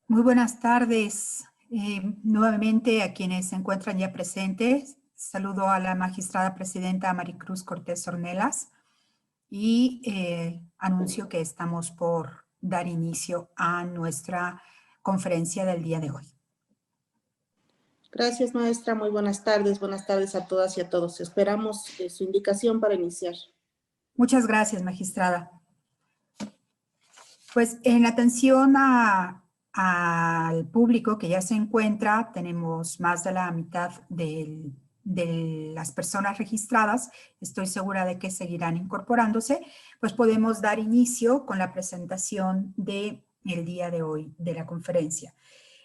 Muy buenas tardes. Nuevamente a quienes se encuentran ya presentes. Saludo a la magistrada presidenta Maricruz Cortés Ornelas y anuncio que estamos por dar inicio a nuestra conferencia del día de hoy. Gracias, maestra. Muy buenas tardes. Buenas tardes a todas y a todos. Esperamos su indicación para iniciar. Muchas gracias, magistrada. Pues en atención al público que ya se encuentra, tenemos más de la mitad de las personas registradas. Estoy segura de que seguirán incorporándose. Pues podemos dar inicio con la presentación del día de hoy de la conferencia.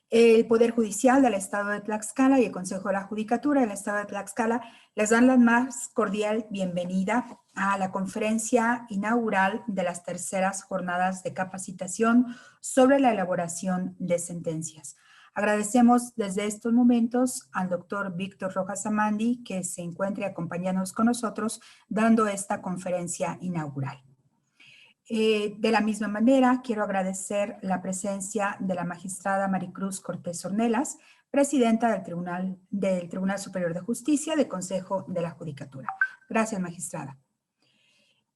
El Poder Judicial del Estado de Tlaxcala y el Consejo de la Judicatura del Estado de Tlaxcala les dan la más cordial bienvenida a la conferencia inaugural de las terceras jornadas de capacitación sobre la elaboración de sentencias. Agradecemos desde estos momentos al doctor Víctor Rojas Amandi que se encuentre acompañándonos con nosotros dando esta conferencia inaugural. De la misma manera, quiero agradecer la presencia de la magistrada Maricruz Cortés Ornelas, presidenta del Tribunal Superior de Justicia del Consejo de la Judicatura. Gracias, magistrada.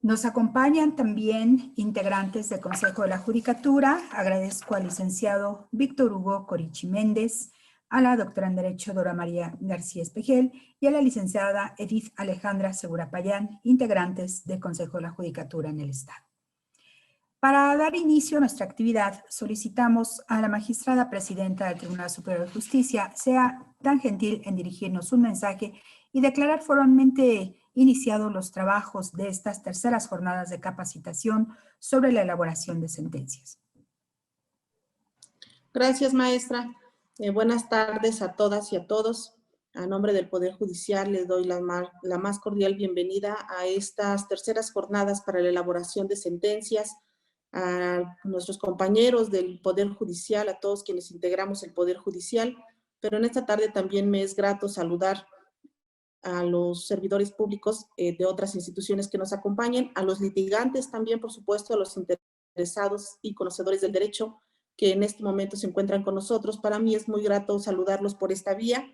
Nos acompañan también integrantes del Consejo de la Judicatura. Agradezco al licenciado Víctor Hugo Corichi Méndez, a la doctora en Derecho Dora María García Espejel y a la licenciada Edith Alejandra Segura Payán, integrantes del Consejo de la Judicatura en el Estado. Para dar inicio a nuestra actividad, solicitamos a la magistrada presidenta del Tribunal Superior de Justicia sea tan gentil en dirigirnos un mensaje y declarar formalmente iniciados los trabajos de estas terceras jornadas de capacitación sobre la elaboración de sentencias. Gracias, maestra. Buenas tardes a todas y a todos. A nombre del Poder Judicial les doy la más cordial bienvenida a estas terceras jornadas para la elaboración de sentencias, a nuestros compañeros del Poder Judicial, a todos quienes integramos el Poder Judicial, pero en esta tarde también me es grato saludar a los servidores públicos de otras instituciones que nos acompañan, a los litigantes también, por supuesto, a los interesados y conocedores del derecho que en este momento se encuentran con nosotros. Para mí es muy grato saludarlos por esta vía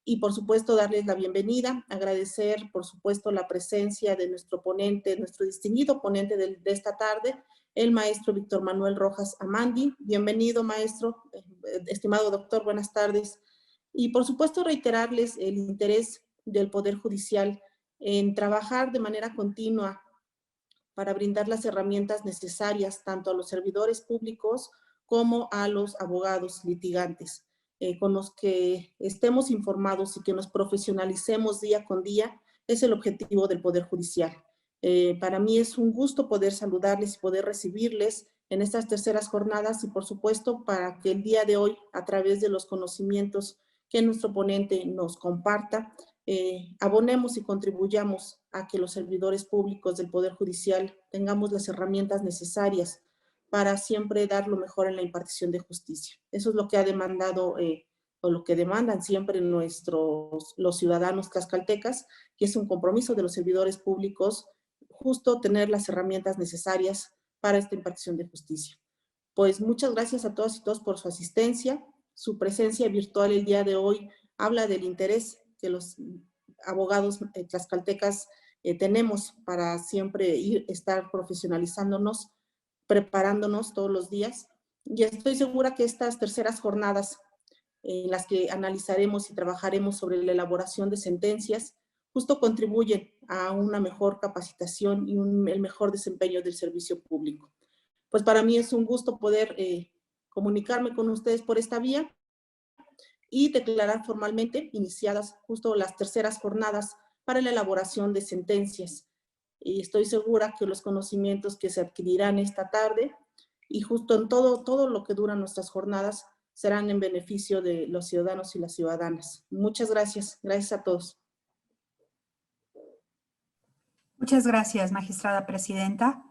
y, por supuesto, darles la bienvenida, agradecer, por supuesto, la presencia de nuestro ponente, nuestro distinguido ponente de esta tarde, el maestro Víctor Manuel Rojas Amandi. Bienvenido, maestro. Estimado doctor, buenas tardes. Y, por supuesto, reiterarles el interés del Poder Judicial en trabajar de manera continua para brindar las herramientas necesarias tanto a los servidores públicos como a los abogados litigantes, con los que estemos informados y que nos profesionalicemos día con día, es el objetivo del Poder Judicial. Para mí es un gusto poder saludarles y poder recibirles en estas terceras jornadas y, por supuesto, para que el día de hoy, a través de los conocimientos que nuestro ponente nos comparta, abonemos y contribuyamos a que los servidores públicos del Poder Judicial tengamos las herramientas necesarias para siempre dar lo mejor en la impartición de justicia. Eso es lo que ha demandado o lo que demandan siempre los ciudadanos tlaxcaltecas, que es un compromiso de los servidores públicos justo tener las herramientas necesarias para esta impartición de justicia. Pues muchas gracias a todas y todos por su asistencia. Su presencia virtual el día de hoy habla del interés que los abogados tlaxcaltecas tenemos para siempre estar profesionalizándonos, preparándonos todos los días. Y estoy segura que estas terceras jornadas en las que analizaremos y trabajaremos sobre la elaboración de sentencias justo contribuyen a una mejor capacitación y el mejor desempeño del servicio público. Pues para mí es un gusto poder comunicarme con ustedes por esta vía y declarar formalmente iniciadas justo las terceras jornadas para la elaboración de sentencias. Y estoy segura que los conocimientos que se adquirirán esta tarde y justo en todo lo que duran nuestras jornadas serán en beneficio de los ciudadanos y las ciudadanas. Muchas gracias. Gracias a todos. Muchas gracias, magistrada presidenta.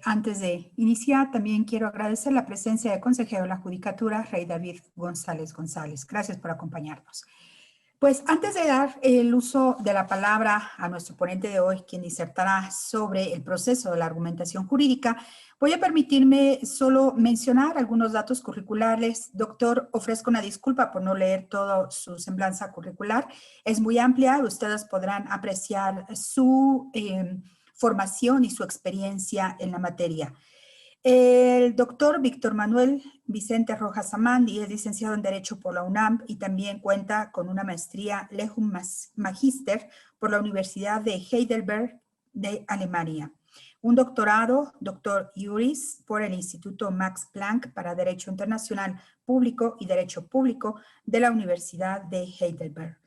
Antes de iniciar, también quiero agradecer la presencia del consejero de la Judicatura, Rey David González González. Gracias por acompañarnos. Pues antes de dar el uso de la palabra a nuestro ponente de hoy, quien disertará sobre el proceso de la argumentación jurídica, Voy a permitirme solo mencionar algunos datos curriculares. Doctor, ofrezco una disculpa por no leer toda su semblanza curricular. Es muy amplia, ustedes podrán apreciar su formación y su experiencia en la materia. El doctor Víctor Manuel Vicente Rojas Amandi es licenciado en Derecho por la UNAM y también cuenta con una maestría Legum Magister por la Universidad de Heidelberg de Alemania. Un doctorado, doctor Juris, por el Instituto Max Planck para Derecho Internacional Público y Derecho Público de la Universidad de Heidelberg.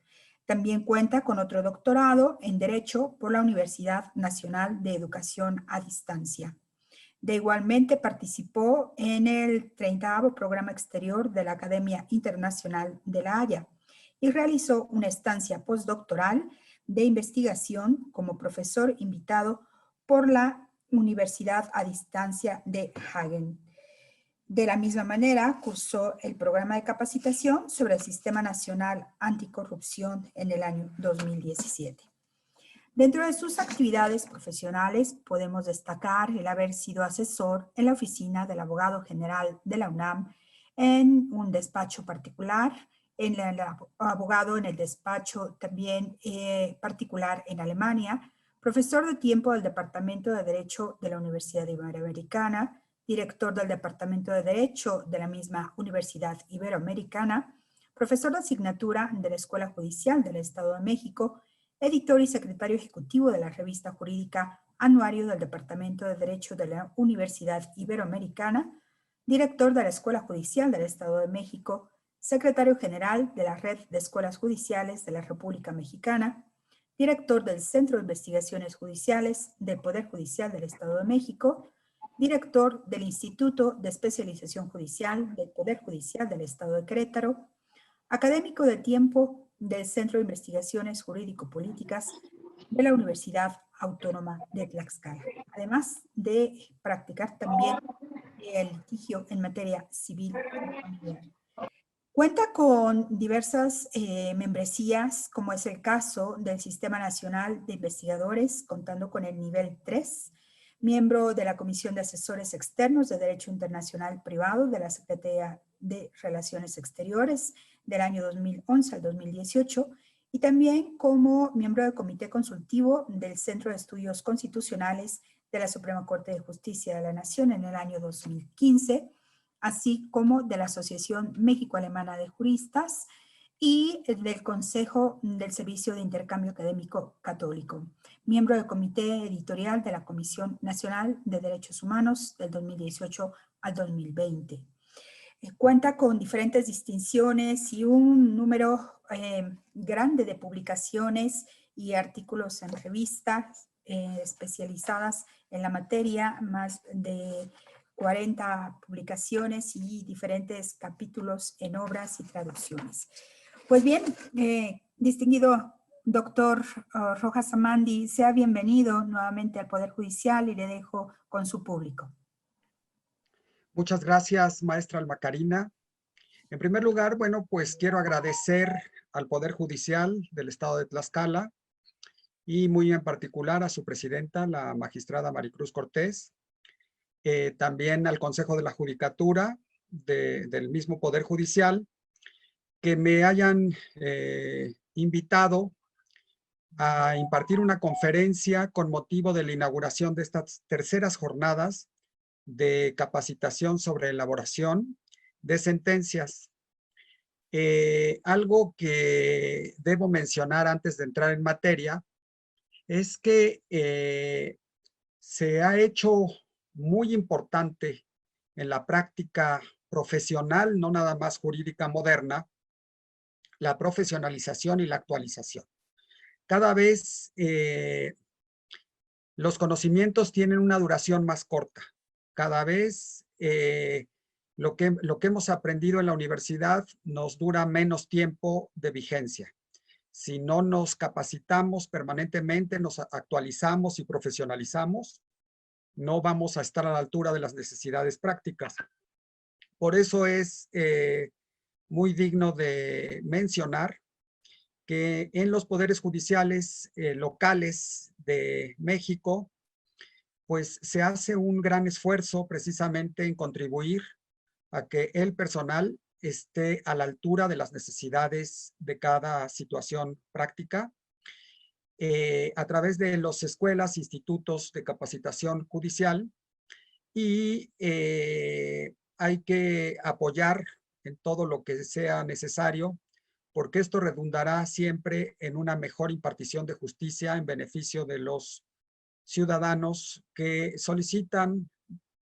También cuenta con otro doctorado en Derecho por la Universidad Nacional de Educación a Distancia. Igualmente participó en el 30º Programa Exterior de la Academia Internacional de La Haya y realizó una estancia postdoctoral de investigación como profesor invitado por la Universidad a Distancia de Hagen. De la misma manera, cursó el programa de capacitación sobre el Sistema Nacional Anticorrupción en el año 2017. Dentro de sus actividades profesionales podemos destacar el haber sido asesor en la oficina del abogado general de la UNAM en un despacho particular, el abogado en el despacho también particular en Alemania, profesor de tiempo del Departamento de Derecho de la Universidad Iberoamericana, director del Departamento de Derecho de la misma Universidad Iberoamericana, profesor de asignatura de la Escuela Judicial del Estado de México, editor y secretario ejecutivo de la revista jurídica Anuario del Departamento de Derecho de la Universidad Iberoamericana, director de la Escuela Judicial del Estado de México, secretario general de la Red de Escuelas Judiciales de la República Mexicana, director del Centro de Investigaciones Judiciales del Poder Judicial del Estado de México, director del Instituto de Especialización Judicial del Poder Judicial del Estado de Querétaro, académico de tiempo del Centro de Investigaciones Jurídico-Políticas de la Universidad Autónoma de Tlaxcala, además de practicar también el litigio en materia civil y familiar. Cuenta con diversas membresías, como es el caso del Sistema Nacional de Investigadores, contando con el nivel 3, miembro de la Comisión de Asesores Externos de Derecho Internacional Privado de la Secretaría de Relaciones Exteriores del año 2011 al 2018, y también como miembro del Comité Consultivo del Centro de Estudios Constitucionales de la Suprema Corte de Justicia de la Nación en el año 2015, así como de la Asociación México-Alemana de Juristas y del Consejo del Servicio de Intercambio Académico Católico, miembro del Comité Editorial de la Comisión Nacional de Derechos Humanos del 2018 al 2020. Cuenta con diferentes distinciones y un número grande de publicaciones y artículos en revistas especializadas en la materia, más de 40 publicaciones y diferentes capítulos en obras y traducciones. Pues bien, distinguido doctor Rojas Amandi, sea bienvenido nuevamente al Poder Judicial y le dejo con su público. Muchas gracias, maestra Alma Karina. En primer lugar, bueno, pues quiero agradecer al Poder Judicial del Estado de Tlaxcala y muy en particular a su presidenta, la magistrada Maricruz Cortés, también al Consejo de la Judicatura del mismo Poder Judicial, que me hayan invitado a impartir una conferencia con motivo de la inauguración de estas terceras jornadas de capacitación sobre elaboración de sentencias. Algo que debo mencionar antes de entrar en materia es que se ha hecho muy importante en la práctica profesional, no nada más jurídica moderna, la profesionalización y la actualización. Cada vez los conocimientos tienen una duración más corta. Cada vez lo que hemos aprendido en la universidad nos dura menos tiempo de vigencia. Si no nos capacitamos permanentemente, nos actualizamos y profesionalizamos, no vamos a estar a la altura de las necesidades prácticas. Por eso es muy digno de mencionar que en los poderes judiciales locales de México pues se hace un gran esfuerzo precisamente en contribuir a que el personal esté a la altura de las necesidades de cada situación práctica a través de las escuelas, institutos de capacitación judicial y hay que apoyar en todo lo que sea necesario porque esto redundará siempre en una mejor impartición de justicia en beneficio de los ciudadanos que solicitan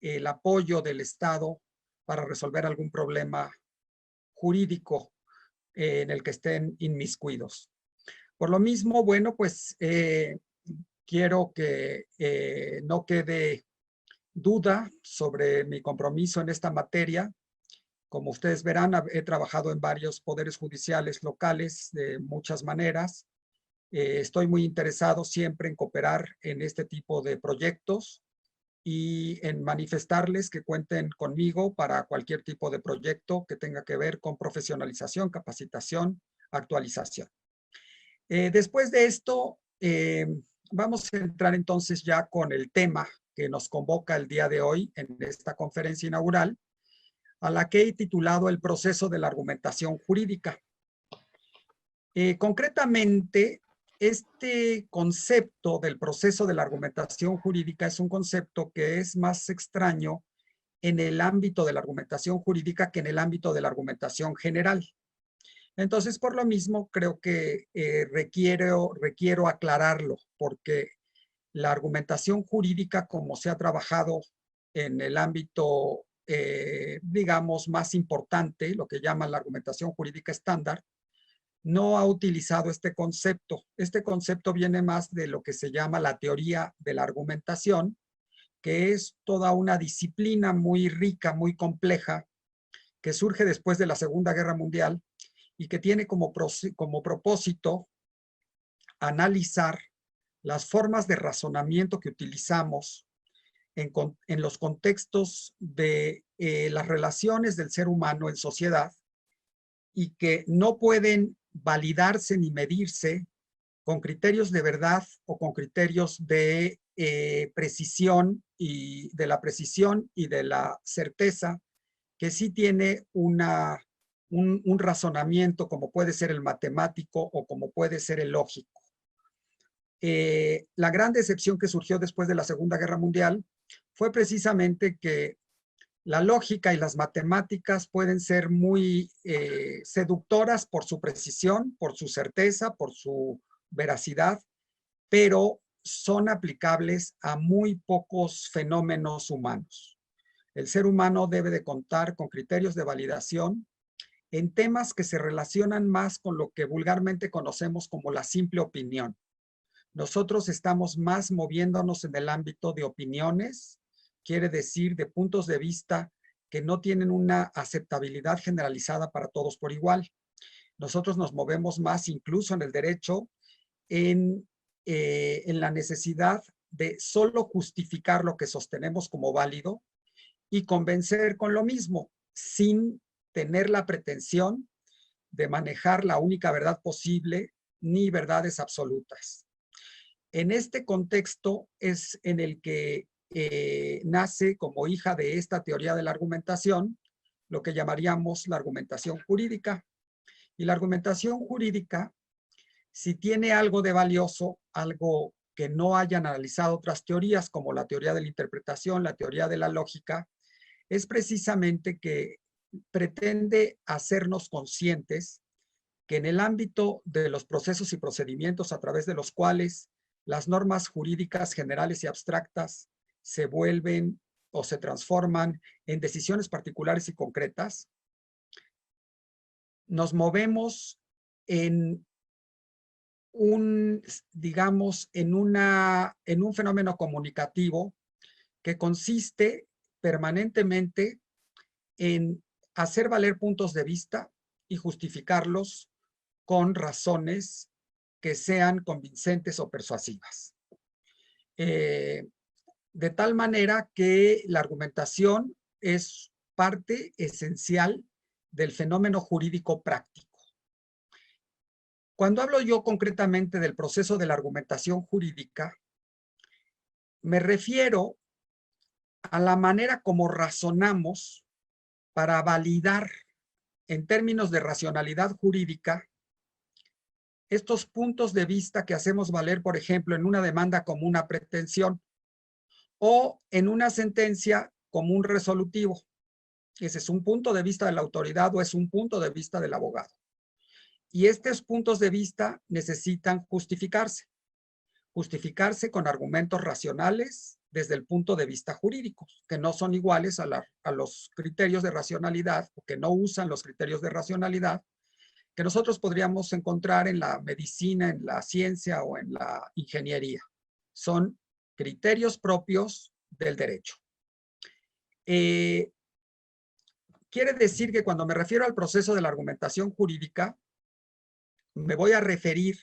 el apoyo del Estado para resolver algún problema jurídico en el que estén inmiscuidos. Por lo mismo, bueno, pues quiero que no quede duda sobre mi compromiso en esta materia. Como ustedes verán, he trabajado en varios poderes judiciales locales de muchas maneras. Estoy muy interesado siempre en cooperar en este tipo de proyectos y en manifestarles que cuenten conmigo para cualquier tipo de proyecto que tenga que ver con profesionalización, capacitación, actualización. Después de esto, vamos a entrar entonces ya con el tema que nos convoca el día de hoy en esta conferencia inaugural, a la que he titulado El proceso de la argumentación jurídica. Concretamente, este concepto del proceso de la argumentación jurídica es un concepto que es más extraño en el ámbito de la argumentación jurídica que en el ámbito de la argumentación general. Entonces, por lo mismo, creo que requiero aclararlo, porque la argumentación jurídica, como se ha trabajado en el ámbito, digamos, más importante, lo que llaman la argumentación jurídica estándar, no ha utilizado este concepto. Este concepto viene más de lo que se llama la teoría de la argumentación, que es toda una disciplina muy rica, muy compleja, que surge después de la Segunda Guerra Mundial y que tiene como propósito analizar las formas de razonamiento que utilizamos en los contextos de las relaciones del ser humano en sociedad y que no pueden validarse ni medirse con criterios de verdad o con criterios de precisión y de la precisión y de la certeza que sí tiene un razonamiento como puede ser el matemático o como puede ser el lógico. La gran decepción que surgió después de la Segunda Guerra Mundial fue precisamente que la lógica y las matemáticas pueden ser muy seductoras por su precisión, por su certeza, por su veracidad, pero son aplicables a muy pocos fenómenos humanos. El ser humano debe de contar con criterios de validación en temas que se relacionan más con lo que vulgarmente conocemos como la simple opinión. Nosotros estamos más moviéndonos en el ámbito de opiniones, quiere decir de puntos de vista que no tienen una aceptabilidad generalizada para todos por igual. Nosotros nos movemos más incluso en el derecho en la necesidad de solo justificar lo que sostenemos como válido y convencer con lo mismo, sin tener la pretensión de manejar la única verdad posible ni verdades absolutas. En este contexto es en el que nace como hija de esta teoría de la argumentación, lo que llamaríamos la argumentación jurídica. Y la argumentación jurídica, si tiene algo de valioso, algo que no hayan analizado otras teorías, como la teoría de la interpretación, la teoría de la lógica, es precisamente que pretende hacernos conscientes que en el ámbito de los procesos y procedimientos a través de los cuales las normas jurídicas generales y abstractas se vuelven o se transforman en decisiones particulares y concretas, nos movemos en digamos, en un fenómeno comunicativo que consiste permanentemente en hacer valer puntos de vista y justificarlos con razones que sean convincentes o persuasivas. De tal manera que la argumentación es parte esencial del fenómeno jurídico práctico. Cuando hablo yo concretamente del proceso de la argumentación jurídica, me refiero a la manera como razonamos para validar en términos de racionalidad jurídica estos puntos de vista que hacemos valer, por ejemplo, en una demanda como una pretensión o en una sentencia como un resolutivo. Ese es un punto de vista de la autoridad o es un punto de vista del abogado. Y estos puntos de vista necesitan justificarse con argumentos racionales desde el punto de vista jurídico, que no son iguales a los criterios de racionalidad, o que no usan los criterios de racionalidad que nosotros podríamos encontrar en la medicina, en la ciencia o en la ingeniería. Son criterios propios del derecho. Quiere decir que cuando me refiero al proceso de la argumentación jurídica, me voy a referir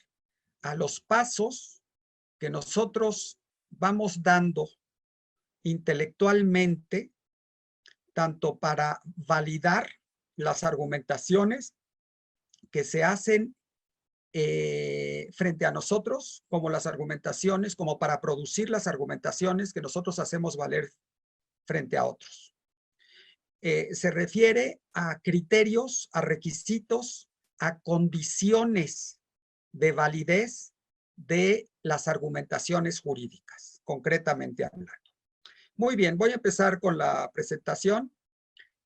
a los pasos que nosotros vamos dando intelectualmente, tanto para validar las argumentaciones que se hacen frente a nosotros, como las argumentaciones, como para producir las argumentaciones que nosotros hacemos valer frente a otros. Se refiere a criterios, a requisitos, a condiciones de validez de las argumentaciones jurídicas, concretamente hablando. Muy bien, voy a empezar con la presentación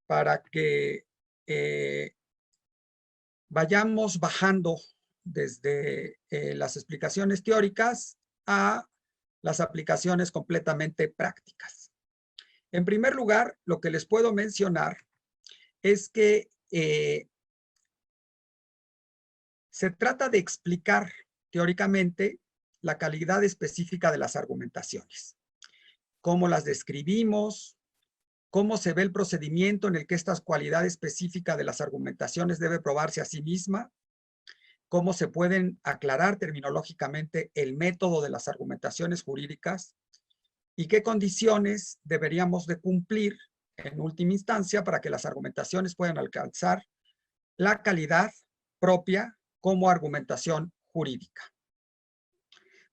para que vayamos bajando desde las explicaciones teóricas a las aplicaciones completamente prácticas. En primer lugar, lo que les puedo mencionar es que se trata de explicar teóricamente la calidad específica de las argumentaciones, cómo las describimos, cómo se ve el procedimiento en el que esta cualidad específica de las argumentaciones debe probarse a sí misma, cómo se pueden aclarar terminológicamente el método de las argumentaciones jurídicas y qué condiciones deberíamos de cumplir en última instancia para que las argumentaciones puedan alcanzar la calidad propia como argumentación jurídica.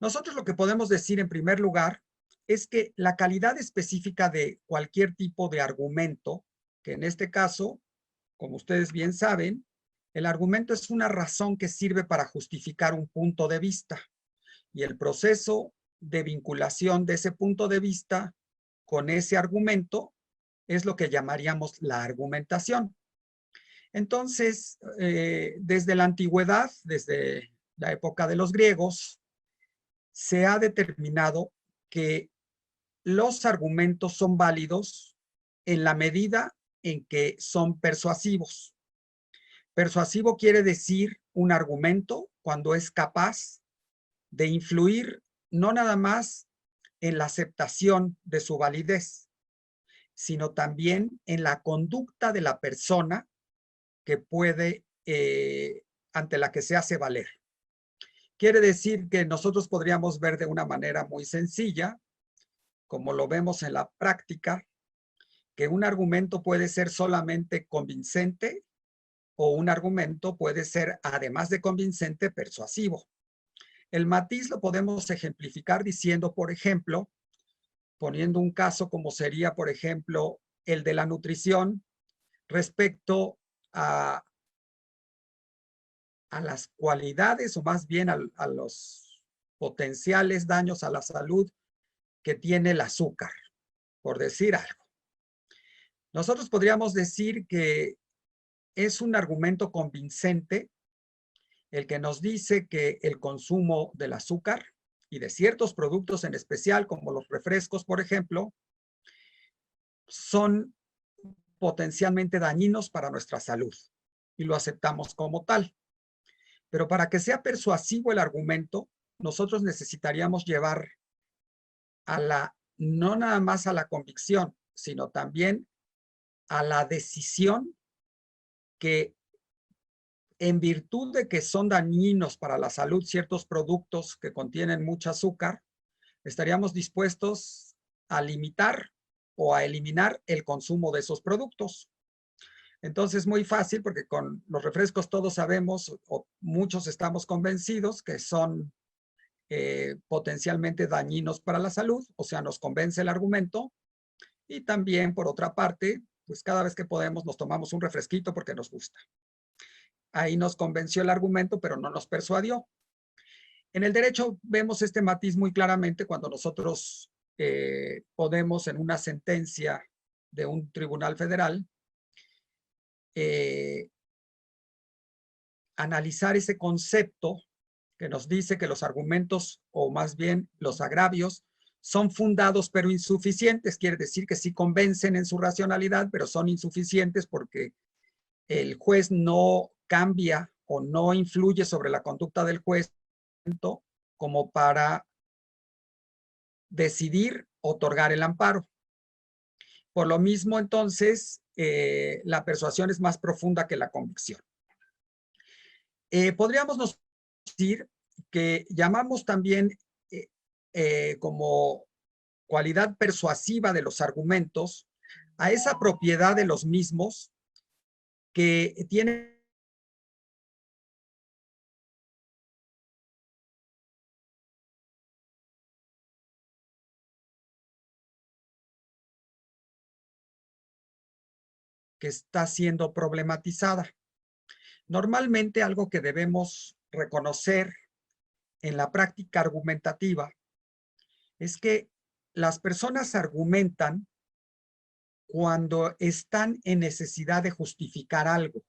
Nosotros lo que podemos decir en primer lugar es que la calidad específica de cualquier tipo de argumento, que en este caso, como ustedes bien saben, el argumento es una razón que sirve para justificar un punto de vista y el proceso de vinculación de ese punto de vista con ese argumento es lo que llamaríamos la argumentación. Entonces, desde la antigüedad, desde la época de los griegos, se ha determinado que los argumentos son válidos en la medida en que son persuasivos. Persuasivo quiere decir un argumento cuando es capaz de influir no nada más en la aceptación de su validez, sino también en la conducta de la persona que puede, ante la que se hace valer. Quiere decir que nosotros podríamos ver de una manera muy sencilla, como lo vemos en la práctica, que un argumento puede ser solamente convincente o un argumento puede ser, además de convincente, persuasivo. El matiz lo podemos ejemplificar diciendo, por ejemplo, poniendo un caso como sería, por ejemplo, el de la nutrición respecto a las cualidades o más bien a los potenciales daños a la salud que tiene el azúcar, por decir algo. Nosotros podríamos decir que es un argumento convincente el que nos dice que el consumo del azúcar y de ciertos productos en especial, como los refrescos, por ejemplo, son potencialmente dañinos para nuestra salud y lo aceptamos como tal. Pero para que sea persuasivo el argumento, nosotros necesitaríamos llevar no nada más a la convicción, sino también a la decisión que en virtud de que son dañinos para la salud ciertos productos que contienen mucho azúcar, estaríamos dispuestos a limitar o a eliminar el consumo de esos productos. Entonces, muy fácil, porque con los refrescos todos sabemos, o muchos estamos convencidos, que son potencialmente dañinos para la salud, o sea, nos convence el argumento. Y también, por otra parte, pues cada vez que podemos nos tomamos un refresquito porque nos gusta. Ahí nos convenció el argumento, pero no nos persuadió. En el derecho vemos este matiz muy claramente cuando nosotros podemos en una sentencia de un tribunal federal analizar ese concepto que nos dice que los argumentos, o más bien los agravios, son fundados pero insuficientes. Quiere decir que sí convencen en su racionalidad, pero son insuficientes porque el juez no cambia o no influye sobre la conducta del juez como para decidir otorgar el amparo. Por lo mismo, entonces, la persuasión es más profunda que la convicción. Podríamos decir que llamamos también como cualidad persuasiva de los argumentos a esa propiedad de los mismos que tiene que está siendo problematizada. Normalmente algo que debemos reconocer en la práctica argumentativa es que las personas argumentan cuando están en necesidad de justificar algo.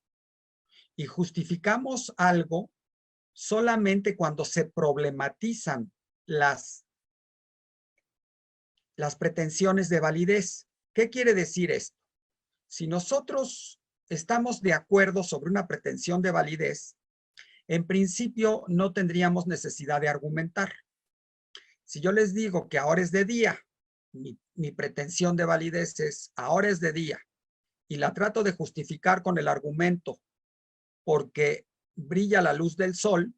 Y justificamos algo solamente cuando se problematizan las pretensiones de validez. ¿Qué quiere decir esto? Si nosotros estamos de acuerdo sobre una pretensión de validez, en principio no tendríamos necesidad de argumentar. Si yo les digo que ahora es de día, mi pretensión de validez es ahora es de día, y la trato de justificar con el argumento porque brilla la luz del sol,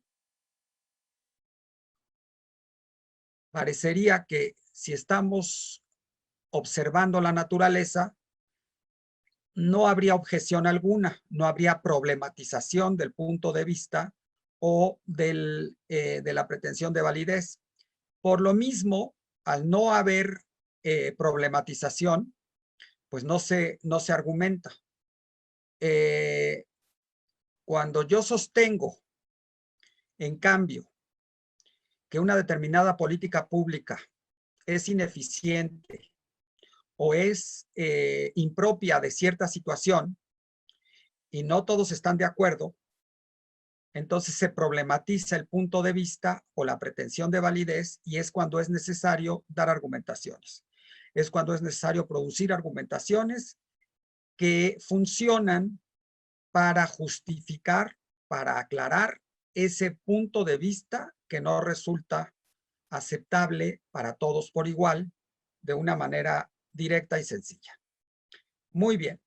parecería que si estamos observando la naturaleza, no habría objeción alguna, no habría problematización del punto de vista o de la pretensión de validez. Por lo mismo, al no haber problematización, pues no se argumenta. Cuando yo sostengo, en cambio, que una determinada política pública es ineficiente o es impropia de cierta situación y no todos están de acuerdo, entonces se problematiza el punto de vista o la pretensión de validez y es cuando es necesario dar argumentaciones. Es cuando es necesario producir argumentaciones que funcionan para justificar, para aclarar ese punto de vista que no resulta aceptable para todos por igual, de una manera directa y sencilla. Muy bien.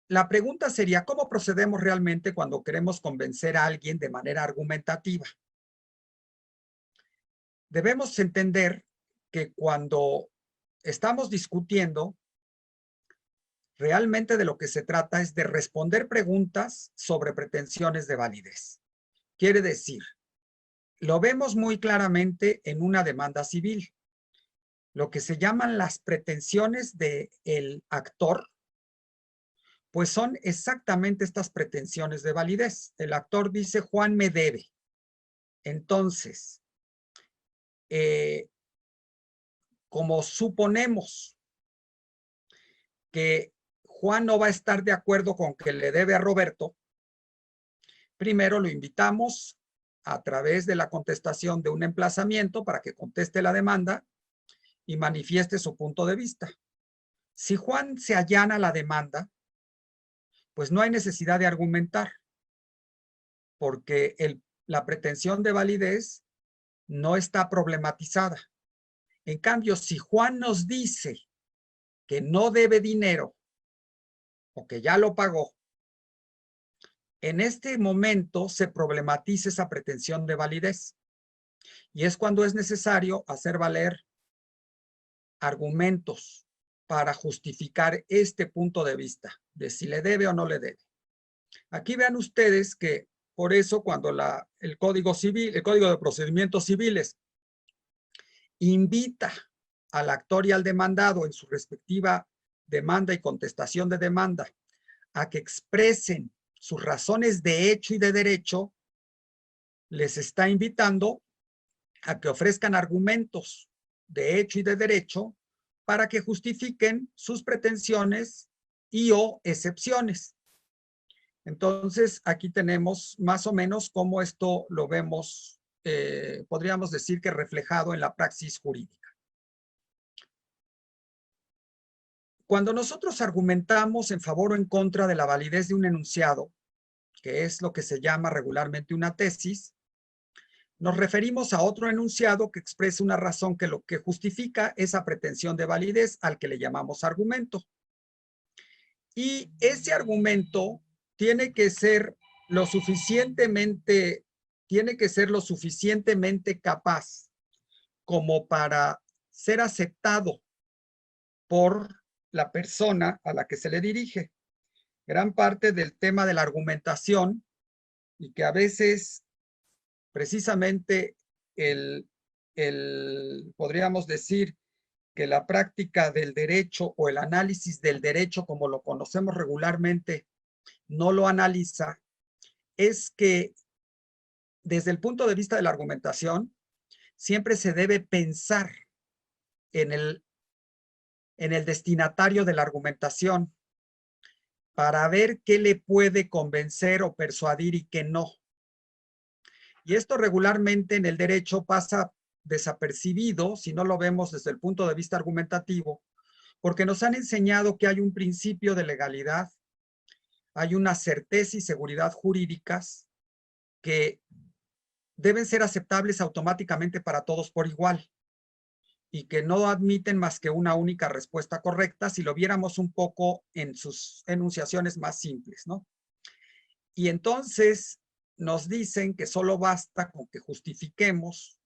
La pregunta sería, ¿cómo procedemos realmente cuando queremos convencer a alguien de manera argumentativa? Debemos entender que cuando estamos discutiendo, realmente de lo que se trata es de responder preguntas sobre pretensiones de validez. Quiere decir, lo vemos muy claramente en una demanda civil. Lo que se llaman las pretensiones del actor, pues son exactamente estas pretensiones de validez. El actor dice, Juan me debe. Entonces, como suponemos que Juan no va a estar de acuerdo con que le debe a Roberto, primero lo invitamos a través de la contestación de un emplazamiento para que conteste la demanda y manifieste su punto de vista. Si Juan se allana la demanda, pues no hay necesidad de argumentar, porque la pretensión de validez no está problematizada. En cambio, si Juan nos dice que no debe dinero o que ya lo pagó, en este momento se problematiza esa pretensión de validez. Y es cuando es necesario hacer valer argumentos para justificar este punto de vista, de si le debe o no le debe. Aquí vean ustedes que Por eso cuando el Código Civil, el Código de Procedimientos Civiles invita al actor y al demandado en su respectiva demanda y contestación de demanda a que expresen sus razones de hecho y de derecho, les está invitando a que ofrezcan argumentos de hecho y de derecho para que justifiquen sus pretensiones y o excepciones. Entonces, aquí tenemos más o menos cómo esto lo vemos, podríamos decir que reflejado en la praxis jurídica. Cuando nosotros argumentamos en favor o en contra de la validez de un enunciado, que es lo que se llama regularmente una tesis, nos referimos a otro enunciado que expresa una razón que lo que justifica esa pretensión de validez al que le llamamos argumento. Y ese argumento tiene que ser lo suficientemente capaz como para ser aceptado por la persona a la que se le dirige. Gran parte del tema de la argumentación, y que a veces precisamente podríamos decir que la práctica del derecho o el análisis del derecho como lo conocemos regularmente no lo analiza, es que desde el punto de vista de la argumentación siempre se debe pensar en el destinatario de la argumentación para ver qué le puede convencer o persuadir y qué no. Y esto regularmente en el derecho pasa desapercibido si no lo vemos desde el punto de vista argumentativo, porque nos han enseñado que hay un principio de legalidad, hay una certeza y seguridad jurídicas que deben ser aceptables automáticamente para todos por igual y que no admiten más que una única respuesta correcta si lo viéramos un poco en sus enunciaciones más simples, ¿no? Y entonces nos dicen que solo basta con que justifiquemos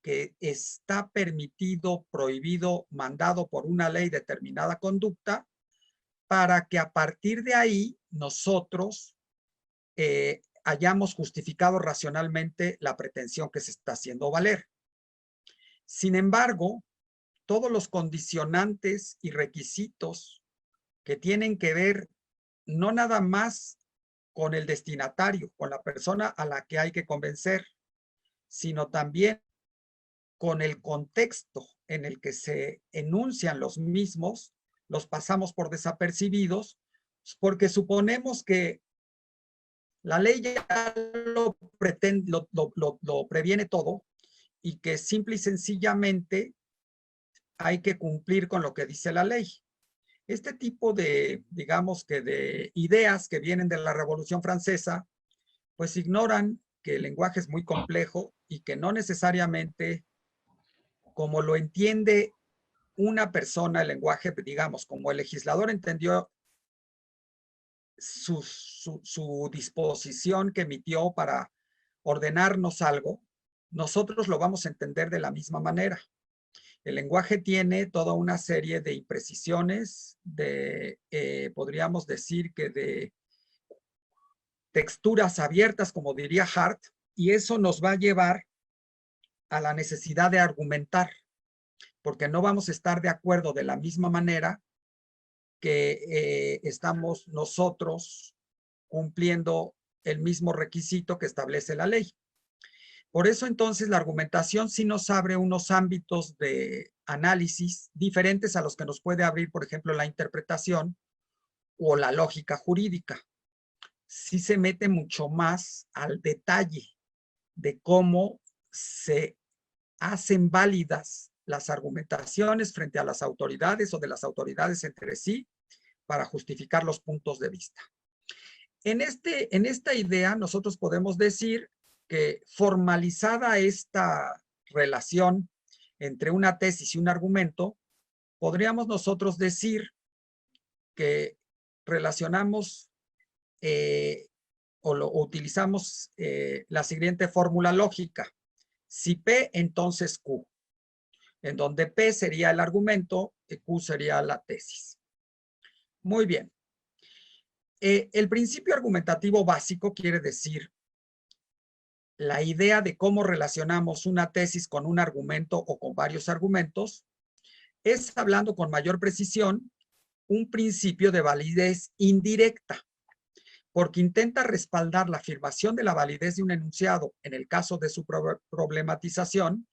que está permitido, prohibido, mandado por una ley determinada conducta para que a partir de ahí nosotros hayamos justificado racionalmente la pretensión que se está haciendo valer. Sin embargo, todos los condicionantes y requisitos que tienen que ver no nada más con el destinatario, con la persona a la que hay que convencer, sino también con el contexto en el que se enuncian los mismos, los pasamos por desapercibidos, porque suponemos que la ley ya lo previene todo y que simple y sencillamente hay que cumplir con lo que dice la ley. Este tipo de, digamos que de ideas que vienen de la Revolución Francesa, pues ignoran que el lenguaje es muy complejo y que no necesariamente, como lo entiende una persona, el lenguaje, digamos, como el legislador entendió su disposición que emitió para ordenarnos algo, nosotros lo vamos a entender de la misma manera. El lenguaje tiene toda una serie de imprecisiones, podríamos decir que de texturas abiertas, como diría Hart, y eso nos va a llevar a la necesidad de argumentar, porque no vamos a estar de acuerdo de la misma manera que estamos nosotros cumpliendo el mismo requisito que establece la ley. Por eso entonces la argumentación sí nos abre unos ámbitos de análisis diferentes a los que nos puede abrir, por ejemplo, la interpretación o la lógica jurídica. Sí se mete mucho más al detalle de cómo se hacen válidas las argumentaciones frente a las autoridades o de las autoridades entre sí para justificar los puntos de vista. En esta idea nosotros podemos decir que formalizada esta relación entre una tesis y un argumento, podríamos nosotros decir que relacionamos o utilizamos la siguiente fórmula lógica. Si P, entonces Q, en donde P sería el argumento y Q sería la tesis. Muy bien. El principio argumentativo básico quiere decir la idea de cómo relacionamos una tesis con un argumento o con varios argumentos, es, hablando con mayor precisión, un principio de validez indirecta, porque intenta respaldar la afirmación de la validez de un enunciado en el caso de su problematización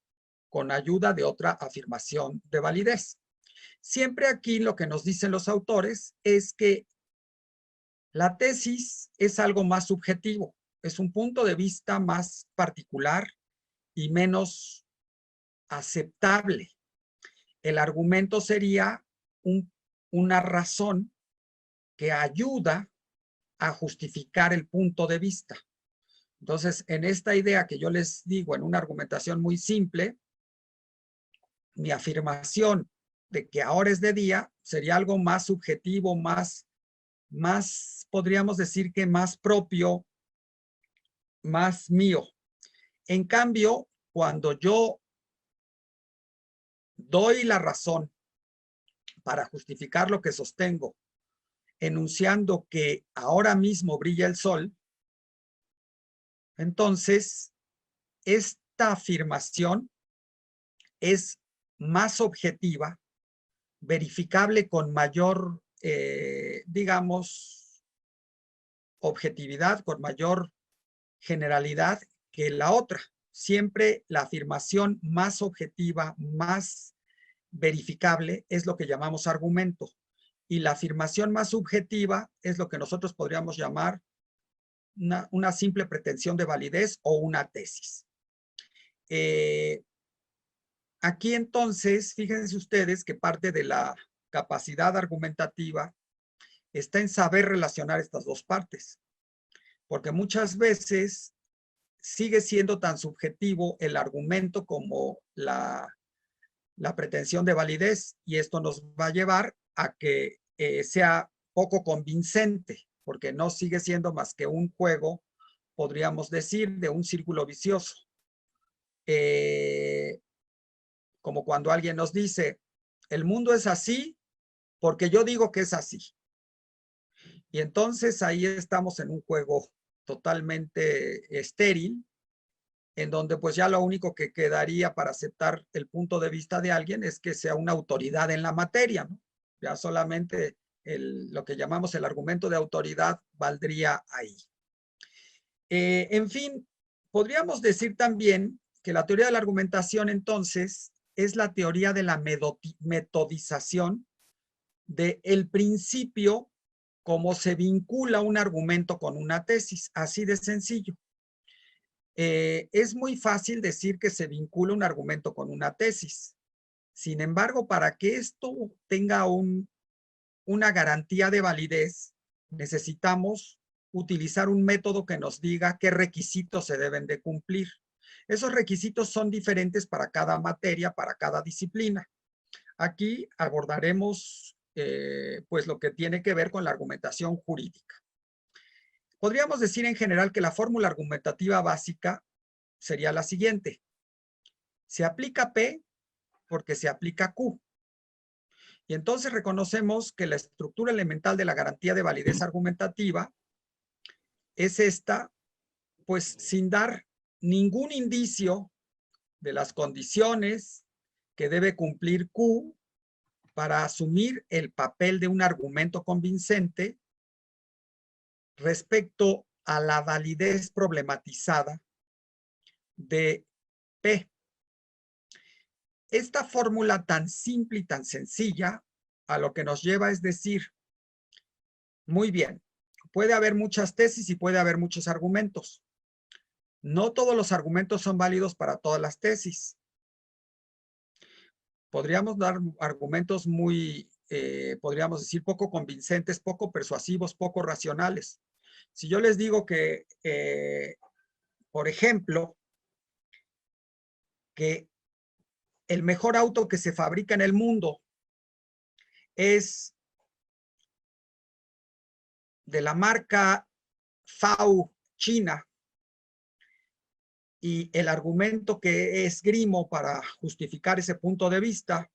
con ayuda de otra afirmación de validez. Siempre aquí lo que nos dicen los autores es que la tesis es algo más subjetivo, es un punto de vista más particular y menos aceptable. El argumento sería una razón que ayuda a justificar el punto de vista. Entonces, en esta idea que yo les digo, en una argumentación muy simple, mi afirmación de que ahora es de día sería algo más subjetivo, más podríamos decir que más propio, más mío. En cambio, cuando yo doy la razón para justificar lo que sostengo, enunciando que ahora mismo brilla el sol, entonces esta afirmación es más objetiva, verificable con mayor, digamos, objetividad, con mayor generalidad que la otra. Siempre la afirmación más objetiva, más verificable, es lo que llamamos argumento. Y la afirmación más subjetiva es lo que nosotros podríamos llamar una simple pretensión de validez o una tesis. Aquí entonces, fíjense ustedes que parte de la capacidad argumentativa está en saber relacionar estas dos partes, porque muchas veces sigue siendo tan subjetivo el argumento como la pretensión de validez, y esto nos va a llevar a que sea poco convincente, porque no sigue siendo más que un juego, podríamos decir, de un círculo vicioso. Como cuando alguien nos dice, el mundo es así porque yo digo que es así. Y entonces ahí estamos en un juego totalmente estéril, en donde pues ya lo único que quedaría para aceptar el punto de vista de alguien es que sea una autoridad en la materia, ¿no? Ya solamente lo que llamamos el argumento de autoridad valdría ahí. En fin, podríamos decir también que la teoría de la argumentación entonces es la teoría de la metodización del principio cómo se vincula un argumento con una tesis, así de sencillo. Es muy fácil decir que se vincula un argumento con una tesis. Sin embargo, para que esto tenga una garantía de validez, necesitamos utilizar un método que nos diga qué requisitos se deben de cumplir. Esos requisitos son diferentes para cada materia, para cada disciplina. Aquí abordaremos pues lo que tiene que ver con la argumentación jurídica. Podríamos decir en general que la fórmula argumentativa básica sería la siguiente. Se aplica P porque se aplica Q. Y entonces reconocemos que la estructura elemental de la garantía de validez argumentativa es esta, pues sin dar ningún indicio de las condiciones que debe cumplir Q para asumir el papel de un argumento convincente respecto a la validez problematizada de P. Esta fórmula tan simple y tan sencilla a lo que nos lleva es decir, muy bien, puede haber muchas tesis y puede haber muchos argumentos. No todos los argumentos son válidos para todas las tesis. Podríamos dar argumentos muy, podríamos decir, poco convincentes, poco persuasivos, poco racionales. Si yo les digo que, por ejemplo, que el mejor auto que se fabrica en el mundo es de la marca FAW China, y el argumento que esgrimo para justificar ese punto de vista